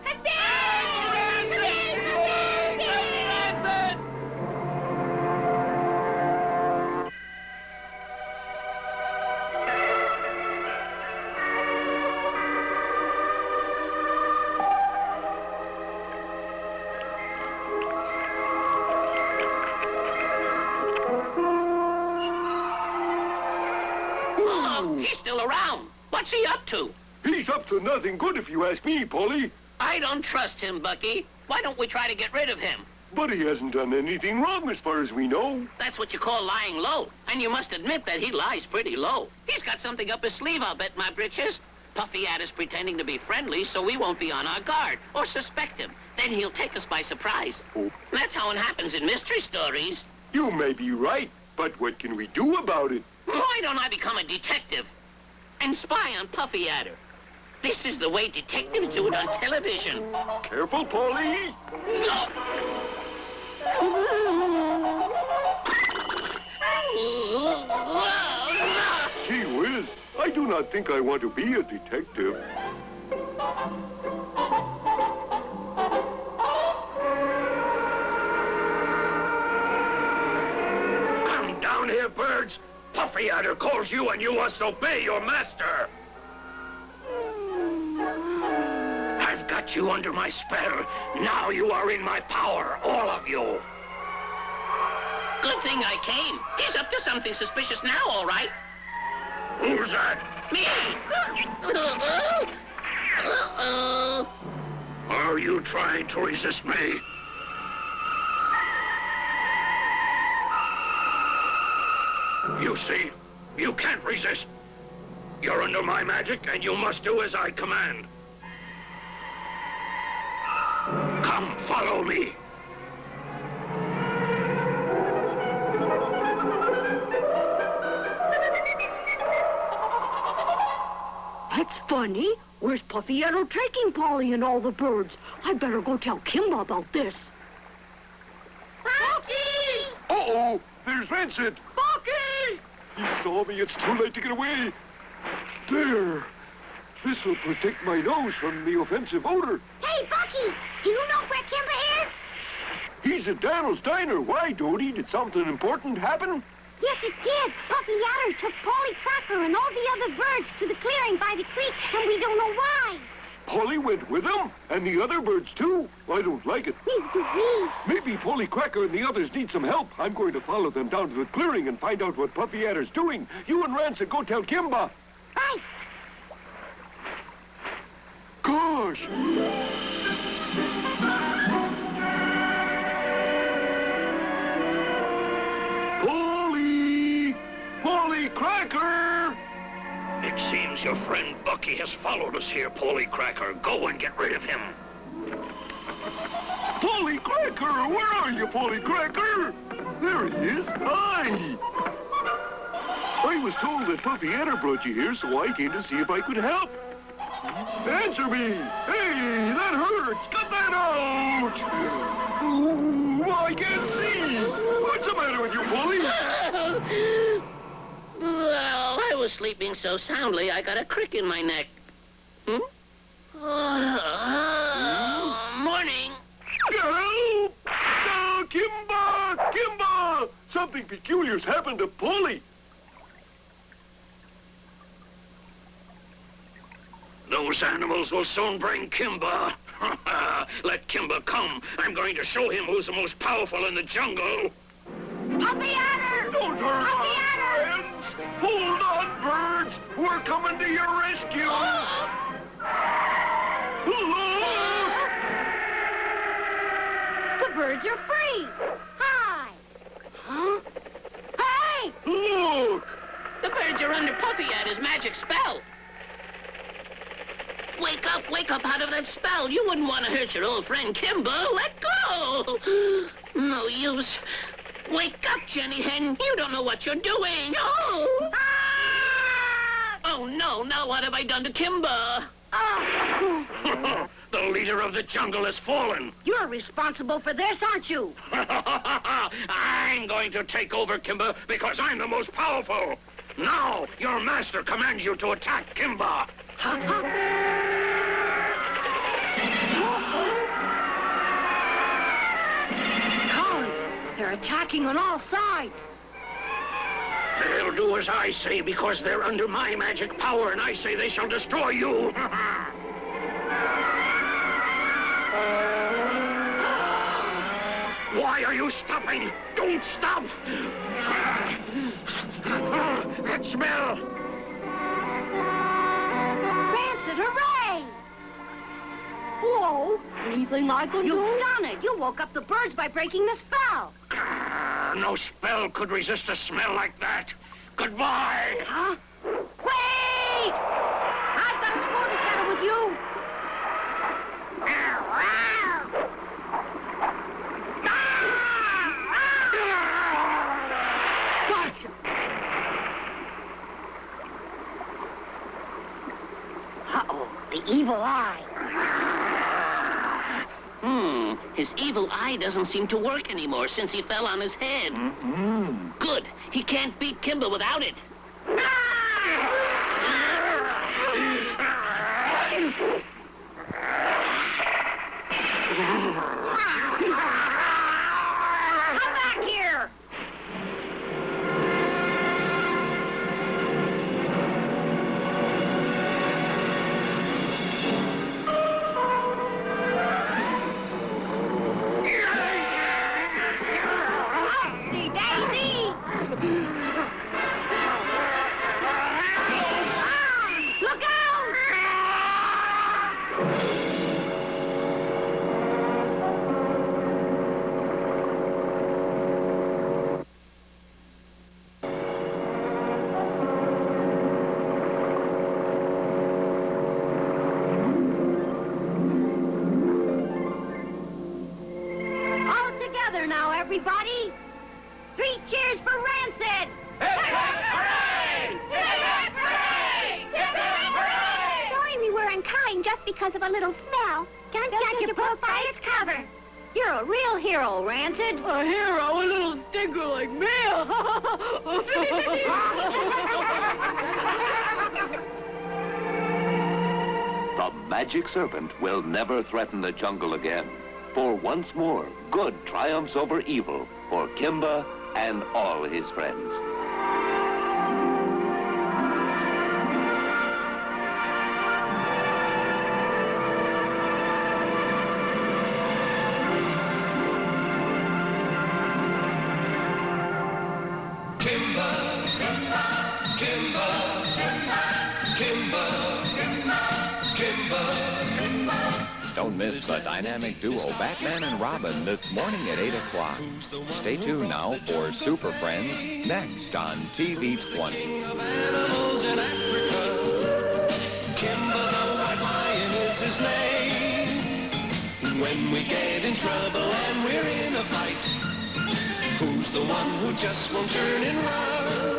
He's still around. What's he up to? He's up to nothing good if you ask me, Polly. I don't trust him, Bucky. Why don't we try to get rid of him? But he hasn't done anything wrong as far as we know. That's what you call lying low. And you must admit that he lies pretty low. He's got something up his sleeve, I'll bet my britches. Puffy Adder's pretending to be friendly so we won't be on our guard or suspect him. Then he'll take us by surprise. Oh. That's how it happens in mystery stories. You may be right, but what can we do about it? Why don't I become a detective and spy on Puffy Adder? This is the way detectives do it on television. Careful, Polly. No. Gee whiz, I do not think I want to be a detective. Come down here, birds. Puffy Adder calls you and you must obey your master. I've got you under my spell. Now you are in my power, all of you. Good thing I came. He's up to something suspicious now, all right. Who's that? Me! Are you trying to resist me? You see, you can't resist. You're under my magic, and you must do as I command. Come, follow me. That's funny. Where's Puffy Adder taking Polly and all the birds? I'd better go tell Kimba about this. Bucky! Uh-oh, there's Rancid. Bucky! He saw me. It's too late to get away. There. This will protect my nose from the offensive odor. Hey, Bucky! Do you know where Kimba is? He's at Daniel's diner. Why, Dodie? Did something important happen? Yes, it did. Puffy Adder took Polly Cracker and all the other birds to the clearing by the creek, and we don't know why. Polly went with him, and the other birds, too. I don't like it. Neither do we. Maybe Polly Cracker and the others need some help. I'm going to follow them down to the clearing and find out what Puffy Adder's doing. You and Rancid go tell Kimba. Right. Gosh! Polly Cracker! It seems your friend Bucky has followed us here, Polly Cracker. Go and get rid of him. Polly Cracker! Where are you, Polly Cracker? There he is. Hi! I was told that Puffy Adder brought you here, so I came to see if I could help. Answer me! Hey, that hurts! Cut that out! Ooh, I can't see! What's the matter with you, Polly? Well, I was sleeping so soundly, I got a crick in my neck. Morning. Help! No, Kimba! Kimba! Something peculiar's happened to Polly. Those animals will soon bring Kimba. Let Kimba come. I'm going to show him who's the most powerful in the jungle. Puffy Adder! Don't hurt Puffy our Adder! friends! Hold on, birds! We're coming to your rescue! Look! The birds are free. Hi. Huh? Hey! Look! The birds are under Puffy Adder's magic spell. Wake up out of that spell. You wouldn't want to hurt your old friend Kimba. Let go. No use. Wake up, Jenny Hen. You don't know what you're doing. Oh! Oh, no. Now what have I done to Kimba? The leader of the jungle has fallen. You're responsible for this, aren't you? I'm going to take over, Kimba, because I'm the most powerful. Now, your master commands you to attack Kimba. Colin, they're attacking on all sides. They'll do as I say because they're under my magic power, and I say they shall destroy you. Why are you stopping? Don't stop! That smell! Rancid, hooray! Whoa! Anything I can do? You've done it! You woke up the birds by breaking the spell! No spell could resist a smell like that. Goodbye! Huh? Wait! I've got a score to settle with you! Gotcha! Uh-oh, the evil eye. His evil eye doesn't seem to work anymore since he fell on his head. Good. He can't beat Kimba without it. Come back here! Upsy daisy! Look out! All together now, everybody! 3 cheers for Rancid! Sorry we were unkind just because of a little smell. Don't judge a book by its cover. You're a real hero, Rancid. A hero, a little stinker like me. The magic serpent will never threaten the jungle again. For once more, good triumphs over evil for Kimba and all his friends. Kimba, Kimba, Kimba, Kimba, Kimba, Kimba. Don't miss the dynamic duo Batman and Robin this morning at 8 o'clock. Stay tuned now for Super Friends next on TV 20. Animals in Africa. Kimba the White Lion is his name. When we get in trouble and we're in a fight, who's the one who just won't turn and run?